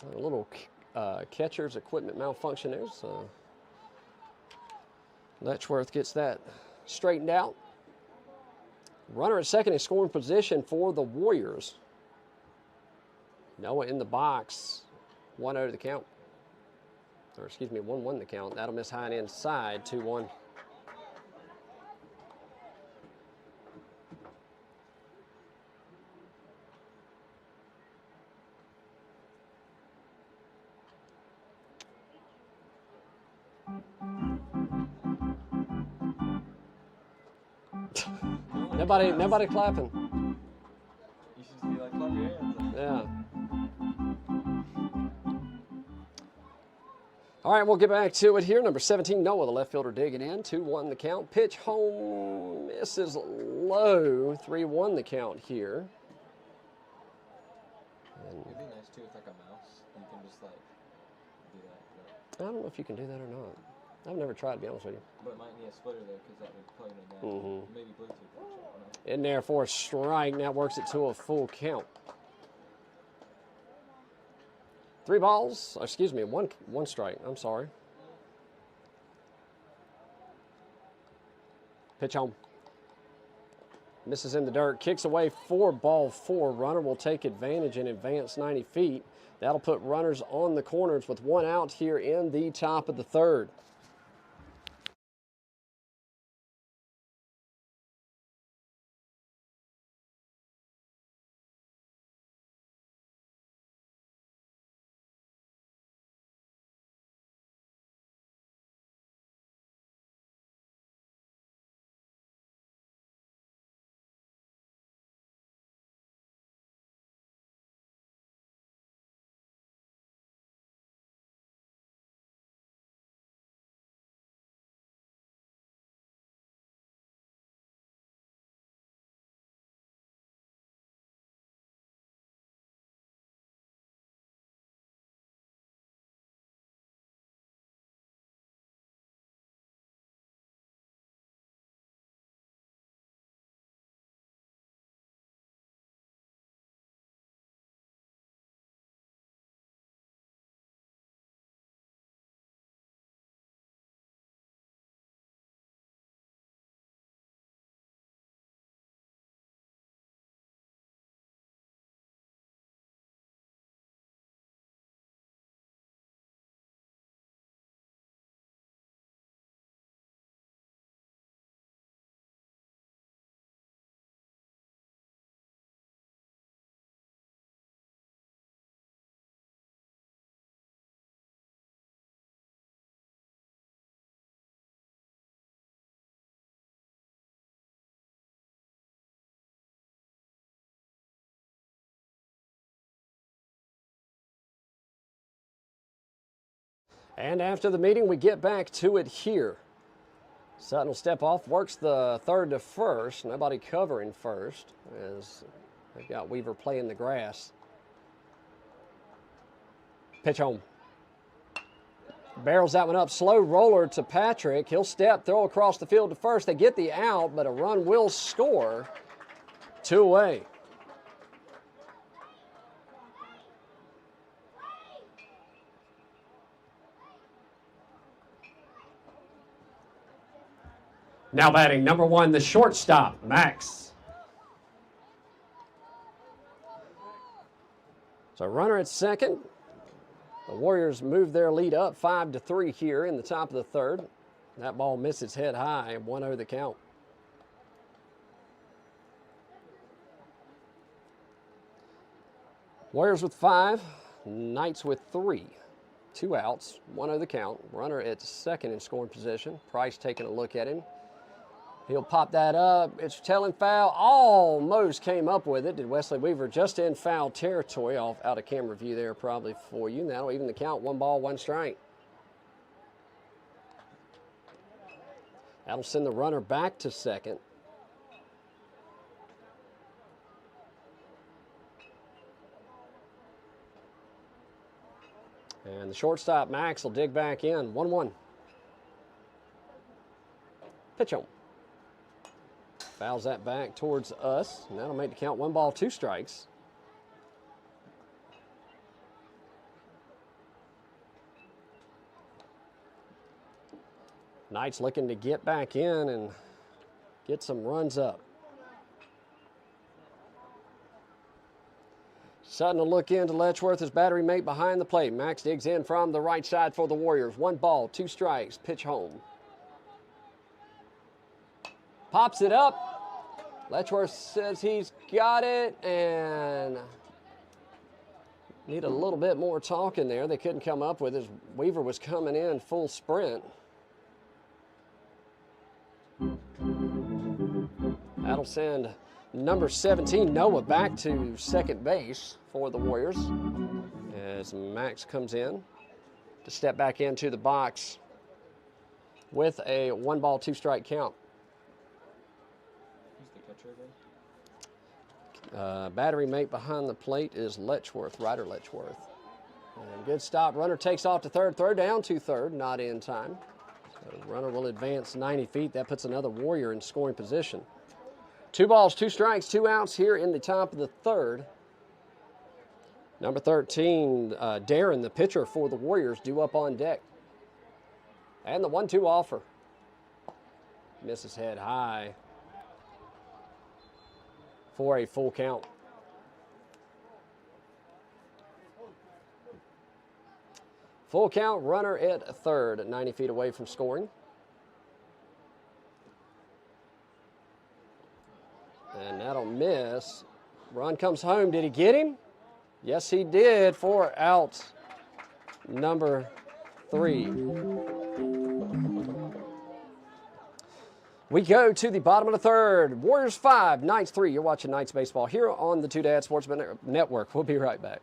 place. A little catcher's equipment malfunction there, so Letchworth gets that straightened out. Runner at second in scoring position for the Warriors. Noah in the box. 1-0 the count. Or excuse me, 1-1 the count. That'll miss high and inside. 2-1. Nobody clapping. You should just be like, clap your hands. Yeah. All right, we'll get back to it here. Number 17, Noah, the left fielder, digging in. 2-1 the count. Pitch home, misses low. 3-1 the count here. And It'd be nice too with like a mouse. You can just like do that. I don't know if you can do that or not. I've never tried, to be honest with you. But it might need a splitter though, because that would plug it in that. Maybe Bluetooth. Actually, I don't know. In there for a strike. Now works it to a full count. 3 balls. Excuse me, one strike. I'm sorry. Pitch home. Misses in the dirt. Kicks away 4-4. Runner will take advantage and advance 90 feet. That'll put runners on the corners with 1 out here in the top of the third. And after the meeting, we get back to it here. Sutton will step off, works the third to first. Nobody covering first as they've got Weaver playing the grass. Pitch home. Barrels that one up. Slow roller to Patrick. He'll step, throw across the field to first. They get the out, but a run will score. 2 away. Now batting, number 1, the shortstop, Max. So runner at second. The Warriors move their lead up 5-3 here in the top of the third. That ball misses head high, 1-0 the count. Warriors with 5, Knights with 3. 2 outs, 1-0 the count. Runner at second in scoring position. Price taking a look at him. He'll pop that up. It's telling foul. Almost came up with it. Did Wesley Weaver just in foul territory out of camera view there probably for you. That'll even the count. 1 ball, 1 strike. That'll send the runner back to second. And the shortstop, Max, will dig back in. 1-1. Pitch home. Fouls that back towards us, and that'll make the count 1 ball, 2 strikes. Knights looking to get back in and get some runs up. Sutton will look into Letchworth, his battery mate behind the plate. Max digs in from the right side for the Warriors. 1 ball, 2 strikes, pitch home. Pops it up. Letchworth says he's got it, and need a little bit more talking there. They couldn't come up with it. Weaver was coming in full sprint. That'll send number 17, Noah, back to second base for the Warriors as Max comes in to step back into the box with a 1 ball, 2 strike count. Battery mate behind the plate is Letchworth, Ryder Letchworth. And good stop. Runner takes off to third. Throw down to third, not in time. So runner will advance 90 feet. That puts another Warrior in scoring position. 2 balls, 2 strikes, 2 outs here in the top of the third. Number 13, Darren, the pitcher for the Warriors, due up on deck. And the 1-2 offer. Misses head high for a full count. Full count, runner at third, 90 feet away from scoring. And that'll miss. Run comes home. Did he get him? Yes, he did for out number 3. We go to the bottom of the third. Warriors 5, Knights 3. You're watching Knights Baseball here on the Two Dad Sports Network. We'll be right back.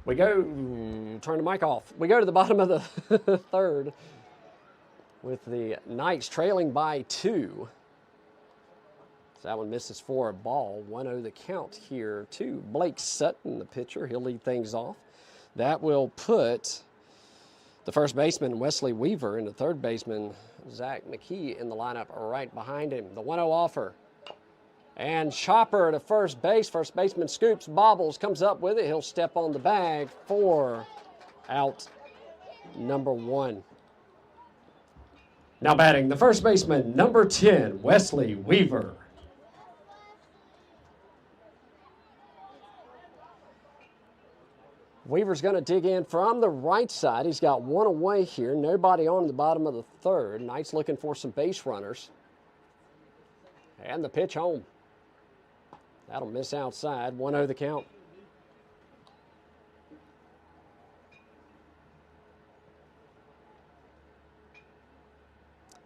We go, turn the mic off. We go to the bottom of the third with the Knights trailing by 2. So that one misses for a ball. 1-0 the count here to Blake Sutton, the pitcher. He'll lead things off. That will put the first baseman, Wesley Weaver, and the third baseman, Zach McKee, in the lineup right behind him. The 1-0 offer. And Chopper to first base. First baseman scoops, bobbles, comes up with it. He'll step on the bag for out number 1. Now batting, the first baseman, number 10, Wesley Weaver. Weaver's going to dig in from the right side. He's got one away here. Nobody on the bottom of the third. Knights looking for some base runners. And the pitch home. That'll miss outside. 1-0 the count.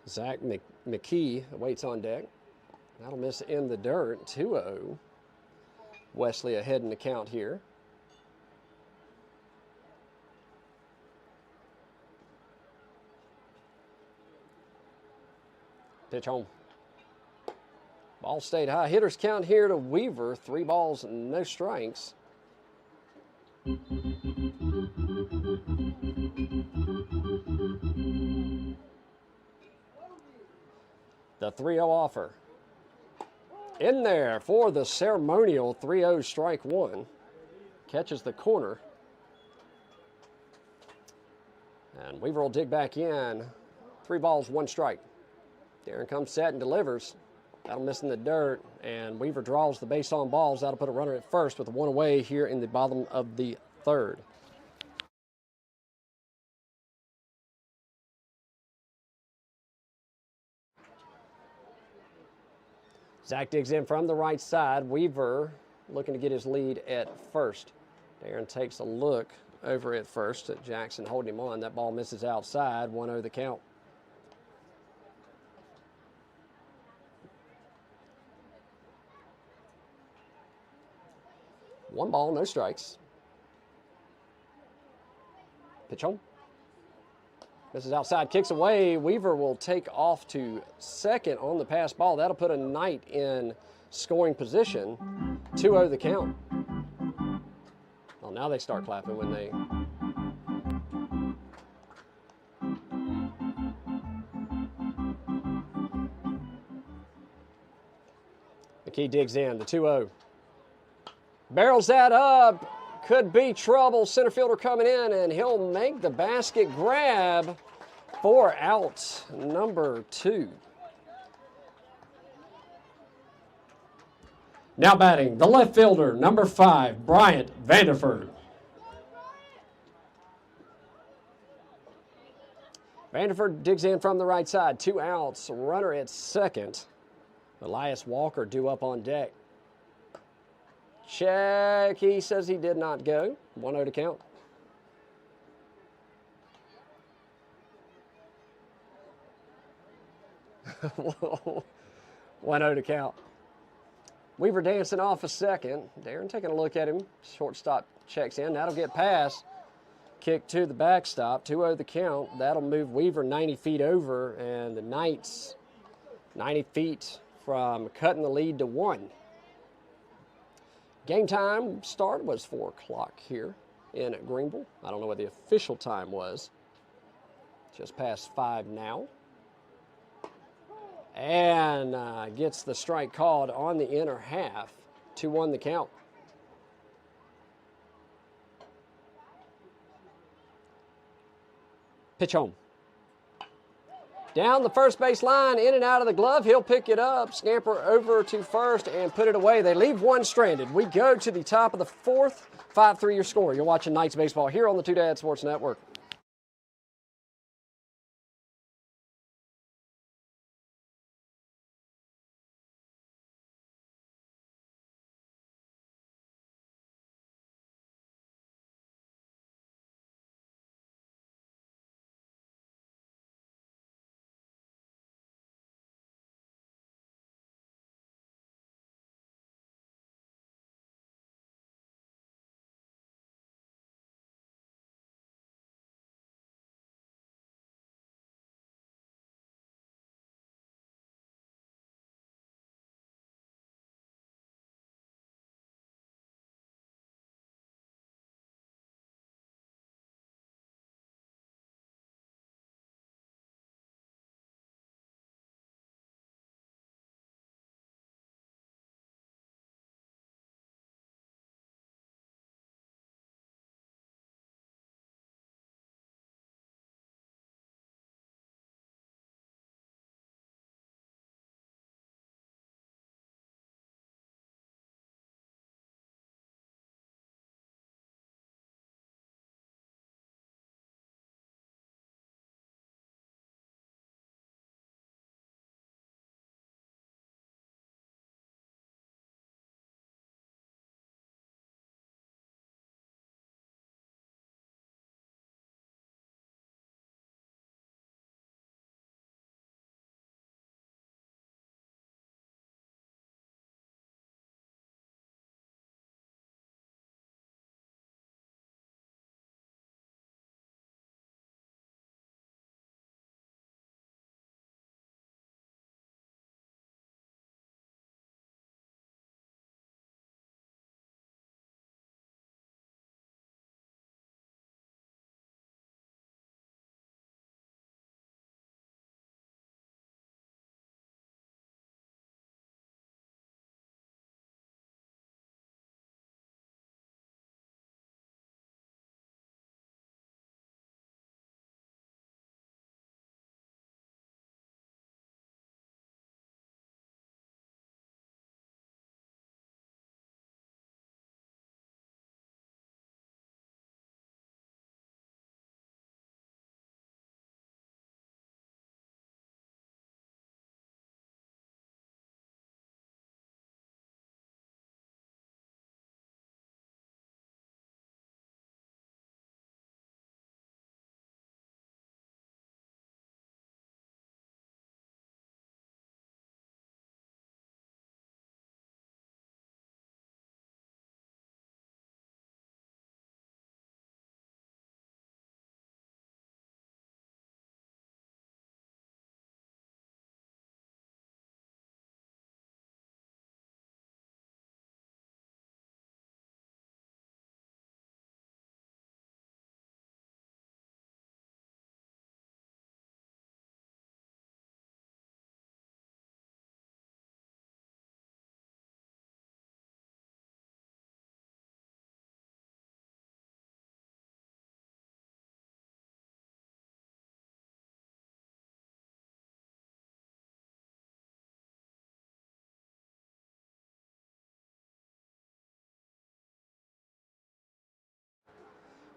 Zach McKee waits on deck. That'll miss in the dirt. 2-0. Wesley ahead in the count here. Pitch home. Ball stayed high. Hitters count here to Weaver. 3 balls, no strikes. The 3-0 offer. In there for the ceremonial 3-0 strike 1. Catches the corner. And Weaver will dig back in. 3 balls, 1 strike. Darren comes set and delivers. That'll miss in the dirt, and Weaver draws the base on balls. That'll put a runner at first with 1 away here in the bottom of the third. Zach digs in from the right side. Weaver looking to get his lead at first. Darren takes a look over at first at Jackson holding him on. That ball misses outside. 1-0 the count. One ball, no strikes. Pitch home. Misses outside, kicks away. Weaver will take off to second on the pass ball. That'll put a Knight in scoring position. 2-0 the count. Well, now they start clapping when they... McKee digs in, the 2-0. Barrels that up, could be trouble. Center fielder coming in, and he'll make the basket grab for out number 2. Now batting, the left fielder, number 5, Bryant Vanderford. Vanderford digs in from the right side, 2 outs, runner at second. Elias Walker due up on deck. Check, he says he did not go. 1-0 to count. Whoa. 1-0 to count. Weaver dancing off a second. Darren taking a look at him. Shortstop checks in. That'll get past. Kick to the backstop. 2-0 the count. That'll move Weaver 90 feet over, and the Knights 90 feet from cutting the lead to 1. Game time start was 4 o'clock here in Greenville. I don't know what the official time was. Just past 5 now. And gets the strike called on the inner half. 2-1 the count. Pitch home. Down the first base line, in and out of the glove. He'll pick it up, scamper over to first, and put it away. They leave 1 stranded. We go to the top of the 4th. 5-3 your score. You're watching Knights baseball here on the Two Dad Sports Network.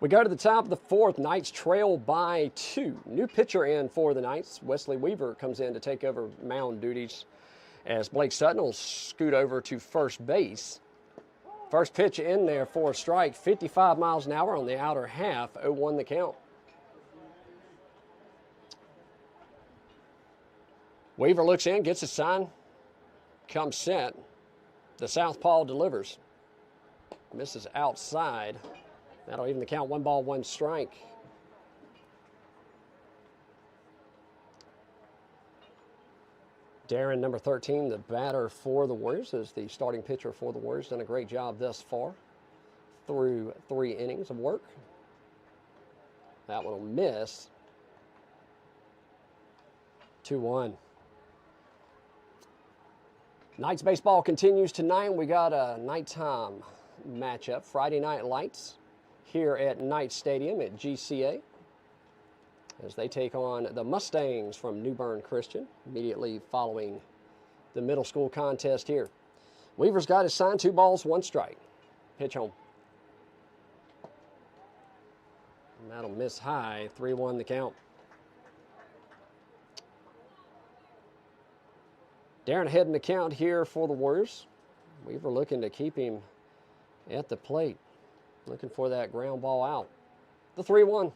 We go to the top of the fourth. Knights trail by 2. New pitcher in for the Knights. Wesley Weaver comes in to take over mound duties as Blake Sutton will scoot over to first base. First pitch in there for a strike, 55 miles an hour on the outer half, 0-1 the count. Weaver looks in, gets a sign, comes set. The southpaw delivers. Misses outside. That'll even the count, 1 ball, 1 strike. Darren, number 13, the batter for the Warriors, is the starting pitcher for the Warriors. Done a great job thus far through 3 innings of work. That one will miss. 2-1. Knights baseball continues tonight. We got a nighttime matchup, Friday Night Lights, here at Knights Stadium at GCA, as they take on the Mustangs from New Bern Christian, immediately following the middle school contest here. Weaver's got his sign, 2 balls, 1 strike. Pitch home. And that'll miss high, 3-1 the count. Darren ahead in the count here for the Warriors. Weaver looking to keep him at the plate, looking for that ground ball out. The 3-1.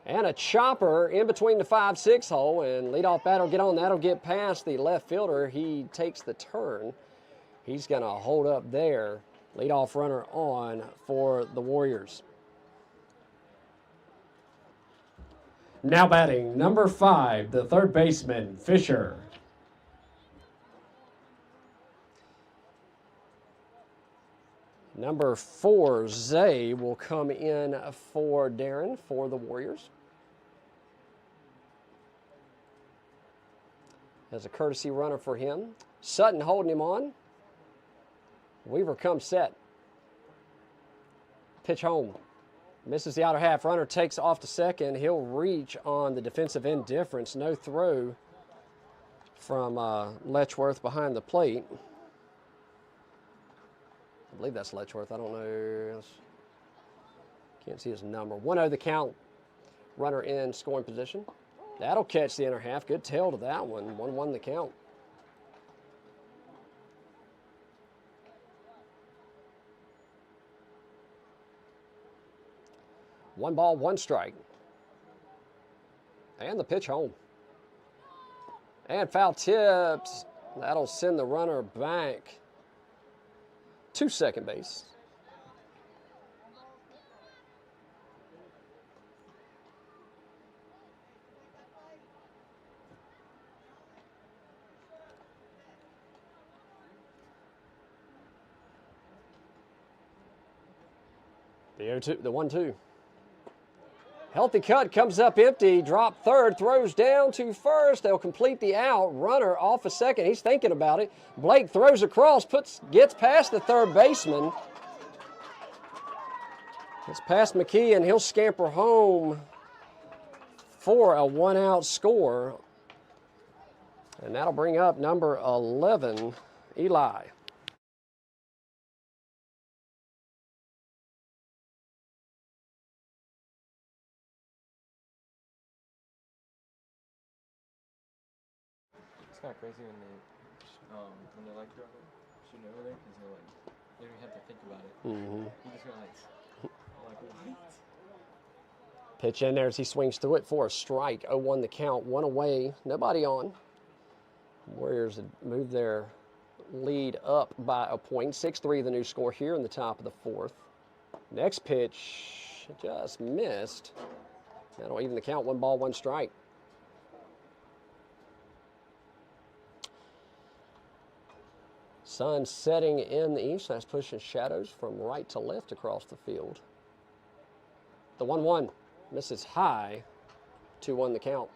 And a chopper in between the 5-6 hole, and leadoff batter will get on. That'll get past the left fielder. He takes the turn. He's going to hold up there. Leadoff runner on for the Warriors. Now batting, number 5, the third baseman, Fisher. Number 4, Zay, will come in for Darren for the Warriors. As a courtesy runner for him. Sutton holding him on. Weaver comes set. Pitch home. Misses the outer half. Runner takes off to second. He'll reach on the defensive indifference. No throw from Letchworth behind the plate. I believe that's Letchworth. I don't know. Can't see his number. 1-0 the count. Runner in scoring position. That'll catch the inner half. Good tail to that one. 1-1 the count. One ball, 1 strike. And the pitch home. And foul tips. That'll send the runner back to second base. The 0-2, the 1-2. Healthy cut, comes up empty, drop third, throws down to first. They'll complete the out. Runner off a second. He's thinking about it. Blake throws across, gets past the third baseman. Gets past McKee, and he'll scamper home for a 1-out score. And that'll bring up number 11, Eli. It's kind of crazy when they like shooting over there, because they don't even have to think about it. Mm-hmm. You just go like what? Pitch in there as he swings through it for a strike. 0-1 the count, 1 away, nobody on. Warriors had moved their lead up by a point. 6-3 the new score here in the top of the 4th. Next pitch just missed. That'll even the count, 1 ball, 1 strike. Sun setting in the east. That's pushing shadows from right to left across the field. The 1-1 misses high. 2-1 the count.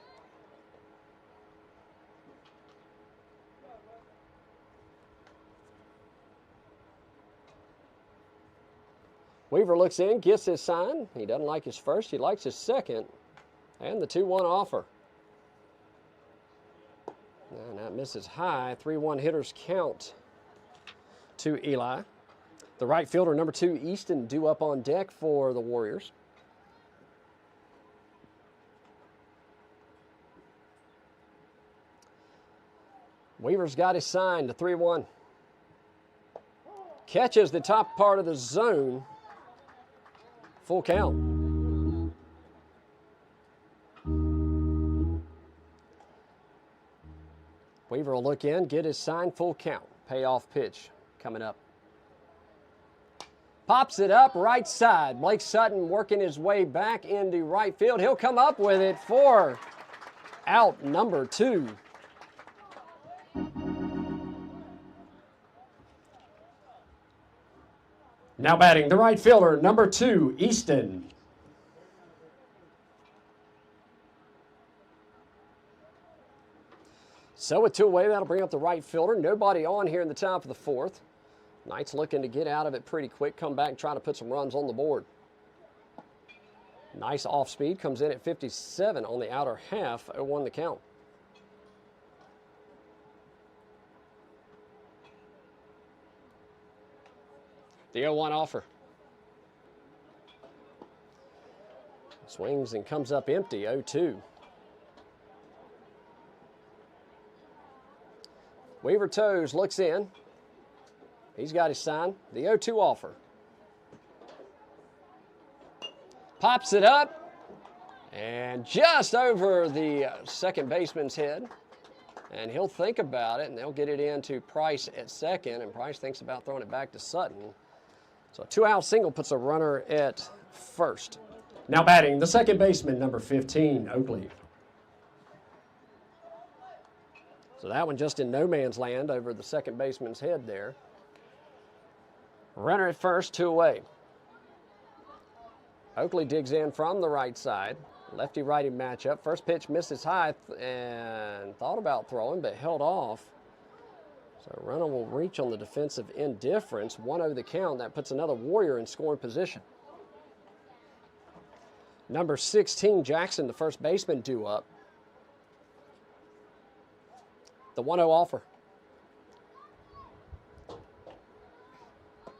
Weaver looks in, gets his sign. He doesn't like his first. He likes his second. And the 2-1 offer. And that misses high. 3-1 hitters count to Eli. The right fielder, number 2, Easton, due up on deck for the Warriors. Weaver's got his sign to 3-1. Catches the top part of the zone. Full count. Weaver will look in, get his sign, full count. Payoff pitch coming up. Pops it up right side. Blake Sutton working his way back into right field. He'll come up with it for out number 2. Now batting the right fielder, number 2, Easton. So with 2 away, that'll bring up the right fielder. Nobody on here in the top of the 4th. Knights looking to get out of it pretty quick, come back and try to put some runs on the board. Nice off speed, comes in at 57 on the outer half, 0-1 the count. The 0-1 offer. Swings and comes up empty, 0-2. Weaver toes, looks in. He's got his sign. The 0-2 offer. Pops it up. And just over the second baseman's head. And he'll think about it, and they'll get it into Price at second. And Price thinks about throwing it back to Sutton. So a 2-out single puts a runner at first. Now batting the second baseman, number 15, Oakley. So that one just in no man's land over the second baseman's head there. Runner at first, 2 away. Oakley digs in from the right side. Lefty-righty matchup. First pitch misses high and thought about throwing, but held off. So runner will reach on the defensive indifference. 1-0 the count. That puts another Warrior in scoring position. Number 16, Jackson, the first baseman, due up. The 1-0 offer.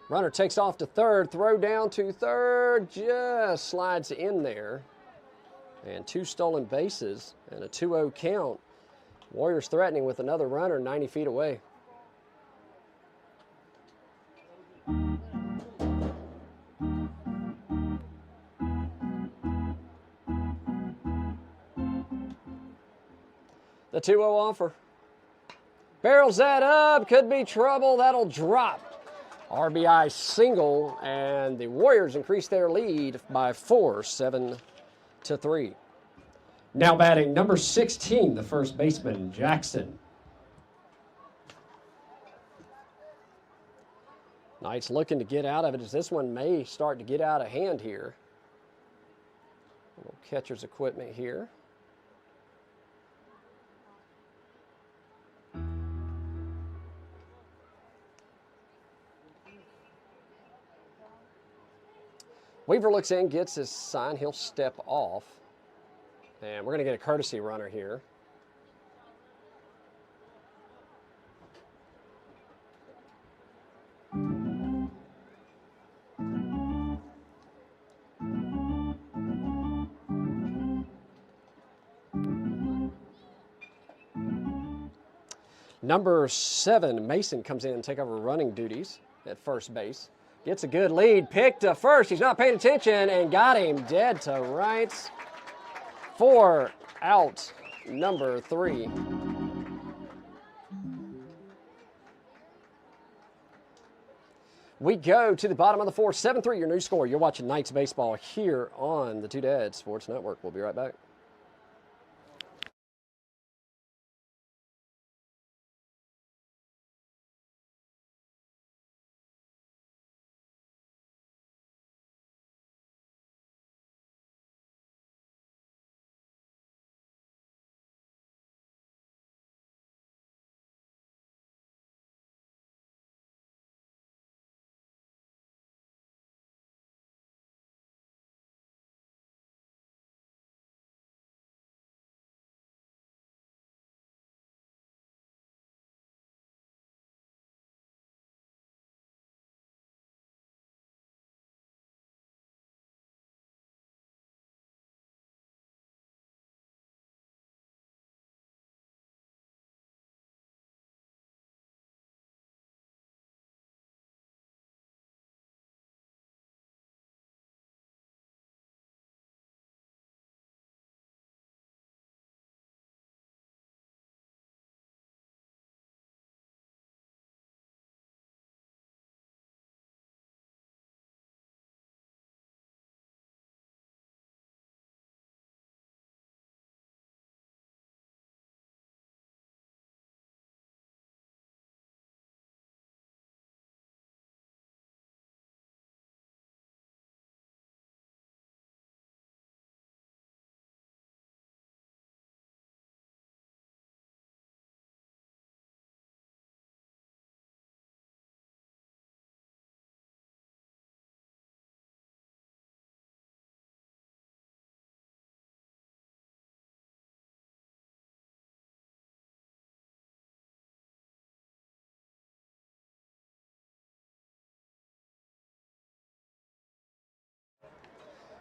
Runner takes off to third, throw down to third, just slides in there. And 2 stolen bases and a 2-0 count. Warriors threatening with another runner 90 feet away. The 2-0 offer. Barrels that up, could be trouble, that'll drop. RBI single, and the Warriors increase their lead by 4, 7-3. Now batting number 16, the first baseman, Jackson. Knights looking to get out of it as this one may start to get out of hand here. A little catcher's equipment here. Weaver looks in, gets his sign. He'll step off. And we're going to get a courtesy runner here. Number 7, Mason, comes in and take over running duties at first base. Gets a good lead, picked to first. He's not paying attention and got him dead to rights. 4 out, number 3. We go to the bottom of the 4th, 7-3, your new score. You're watching Knights baseball here on the Two Dads Sports Network. We'll be right back.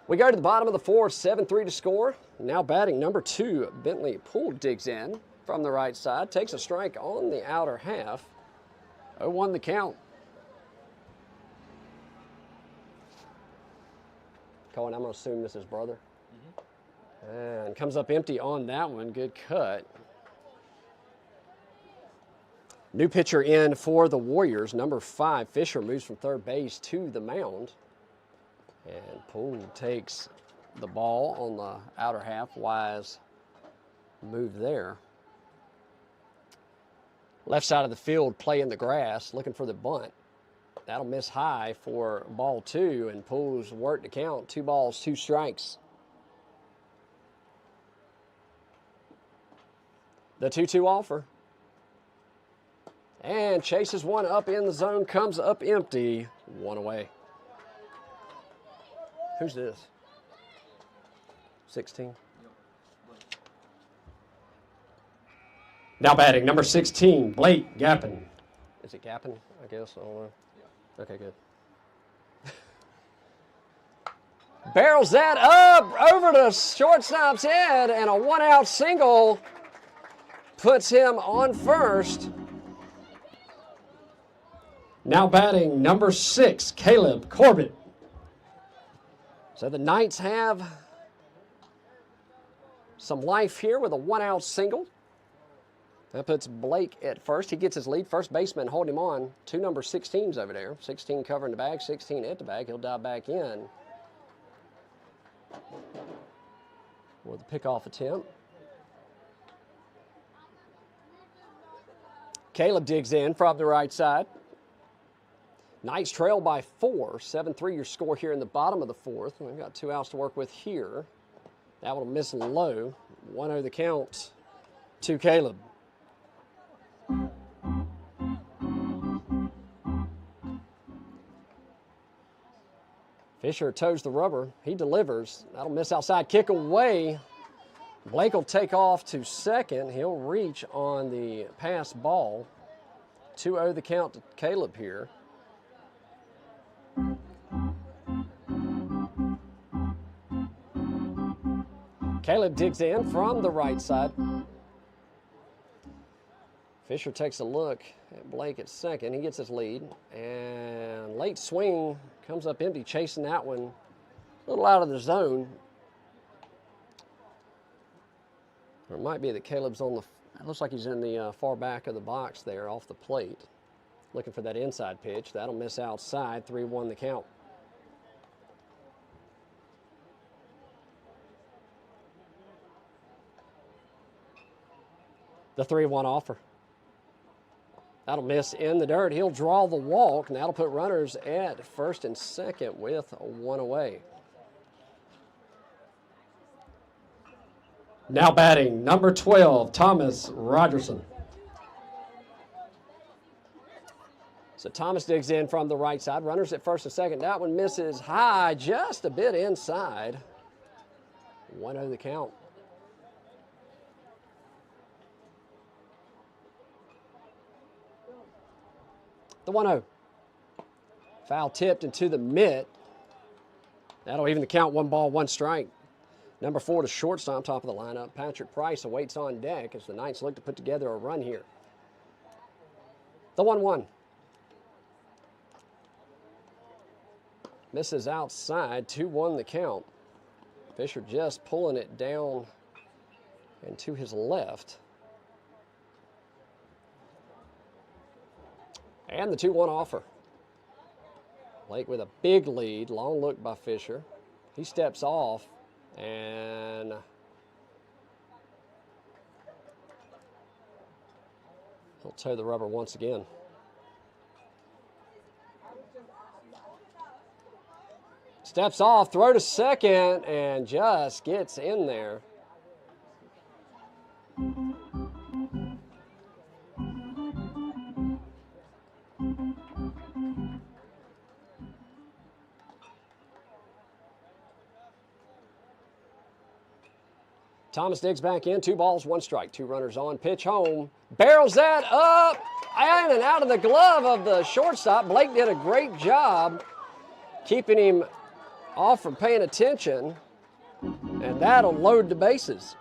We go to the bottom of the fourth, 7-3 to score. Now batting number 2, Bentley Poole digs in from the right side, takes a strike on the outer half. 0-1 the count. Cohen, I'm going to assume this is brother. And comes up empty on that one. Good cut. New pitcher in for the Warriors, number 5, Fisher, moves from third base to the mound. And Poole takes the ball on the outer half. Wise move there. Left side of the field, play in the grass, looking for the bunt. That'll miss high for ball 2, and Poole's work to count. 2 balls, 2 strikes. The 2-2 offer. And chases one up in the zone, comes up empty. 1 away. Who's this? 16. Now batting, number 16, Blake Gappin. Is it Gappin? I guess. I don't know. Yeah. Okay, good. Barrels that up over to shortstop's head, and a 1-out single puts him on first. Now batting, number 6, Caleb Corbett. So the Knights have some life here with a 1-out single. That puts Blake at first. He gets his lead. First baseman holding him on. 2 number 16s over there. 16 covering the bag, 16 at the bag. He'll dive back in with a pickoff attempt. Caleb digs in from the right side. Knights trail by 4. 7-3 your score here in the bottom of the fourth. We've got 2 outs to work with here. That one will miss low. 1-0 the count to Caleb. Fisher toes the rubber. He delivers. That'll miss outside. Kick away. Blake will take off to second. He'll reach on the pass ball. 2-0 the count to Caleb here. Caleb digs in from the right side. Fisher takes a look at Blake at second. He gets his lead. And late swing comes up empty, chasing that one a little out of the zone. Or it might be that Caleb's on the, it looks like he's in the far back of the box there off the plate. Looking for that inside pitch. That'll miss outside. 3-1 the count. The 3-1 offer. That'll miss in the dirt. He'll draw the walk, and that'll put runners at first and second with 1 away. Now batting, number 12, Thomas Rogerson. So Thomas digs in from the right side. Runners at first and second. That one misses high, just a bit inside. 1-0 the count. The 1-0. Foul tipped into the mitt. That'll even the count. 1 ball, 1 strike. Number 4 to shortstop, top of the lineup. Patrick Price awaits on deck as the Knights look to put together a run here. The 1-1. Misses outside. 2-1 the count. Fisher just pulling it down and to his left. And the 2-1 offer. Blake with a big lead. Long look by Fisher. He steps off and he'll toe the rubber once again. Steps off, throw to second, and just gets in there. Thomas digs back in. 2 balls, 1 strike. 2 runners on. Pitch home. Barrels that up and out of the glove of the shortstop. Blake did a great job keeping him off from paying attention, and that'll load the bases.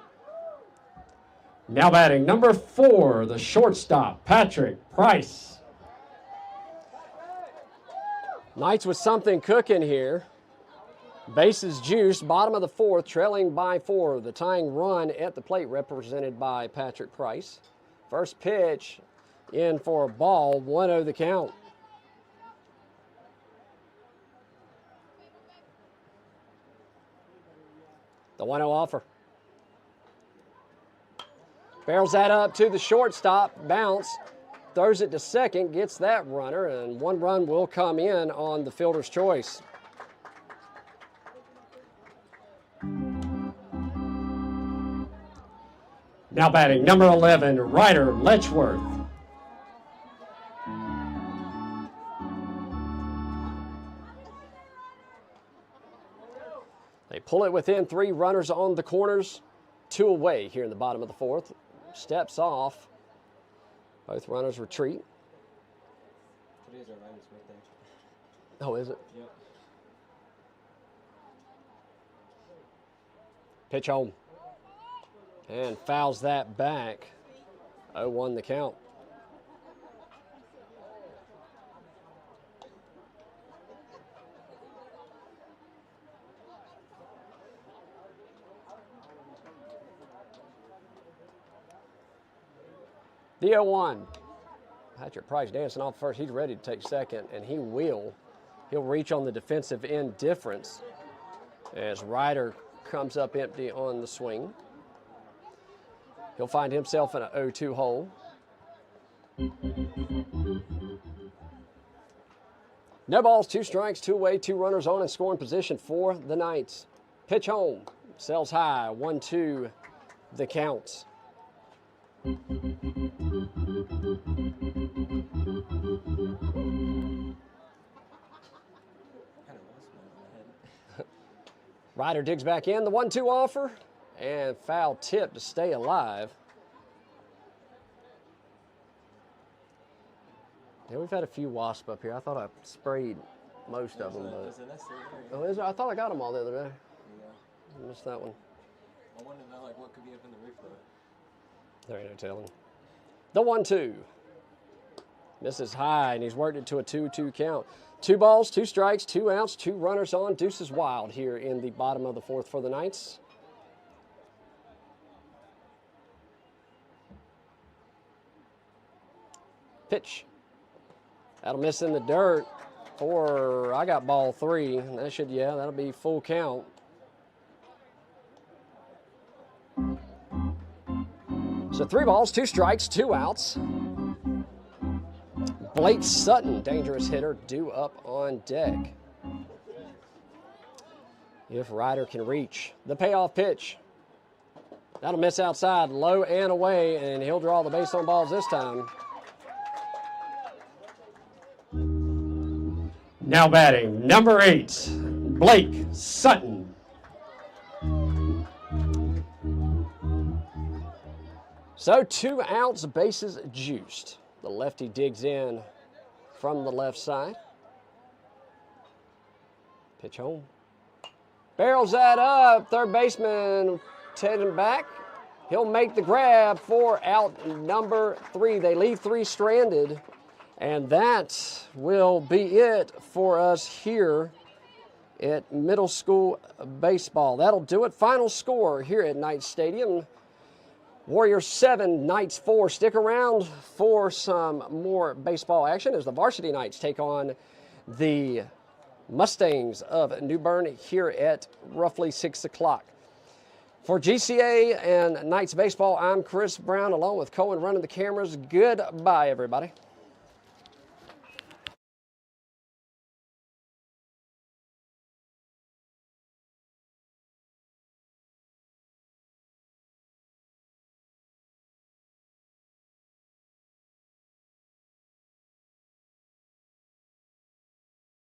Now batting number 4, the shortstop, Patrick Price. Knights with something cooking here. Bases juiced, bottom of the 4th, trailing by 4. The tying run at the plate represented by Patrick Price. First pitch in for a ball, 1-0 the count. The 1-0 offer. Barrels that up to the shortstop, bounce, throws it to second, gets that runner, and 1 run will come in on the fielder's choice. Now batting number 11, Ryder Letchworth. They pull it within 3, runners on the corners, 2 away here in the bottom of the 4th. Steps off. Both runners retreat. Today's our Ryder's birthday. Oh, is it? Yep. Pitch home. And fouls that back. 0-1 the count. The 0-1. Patrick Price dancing off first. He's ready to take second, and he will. He'll reach on the defensive end difference as Ryder comes up empty on the swing. He'll find himself in a 0-2 hole. No balls, 2 strikes, 2 away, 2 runners on in scoring position for the Knights. Pitch home, sails high, 1-2 the counts. Ryder digs back in, the 1-2 offer, and foul tip to stay alive. Yeah, we've had a few wasps up here. I thought I sprayed most of them. Oh, is there? I thought I got them all the other day. Yeah. I missed that one. I wanted to know like what could be up in the roof though. There ain't no telling. The 1-2. Misses high, and he's worked it to a 2-2 count. 2 balls, 2 strikes, 2 outs, 2 runners on. Deuces wild here in the bottom of the 4th for the Knights. Pitch. That'll miss in the dirt for, I got ball 3. That should, yeah, that'll be full count. So 3 balls, 2 strikes, 2 outs. Blake Sutton, dangerous hitter, due up on deck. If Ryder can reach the payoff pitch. That'll miss outside, low and away, and he'll draw the base on balls this time. Now batting number 8, Blake Sutton. So 2 outs, bases juiced. The lefty digs in from the left side. Pitch home. Barrels that up. Third baseman heading back. He'll make the grab for out number 3. They leave 3 stranded. And that will be it for us here at middle school baseball. That'll do it. Final score here at Knights Stadium. Warriors 7, Knights 4. Stick around for some more baseball action as the varsity Knights take on the Mustangs of New Bern here at roughly 6 o'clock. For GCA and Knights Baseball, I'm Chris Brown along with Cohen running the cameras. Goodbye, everybody.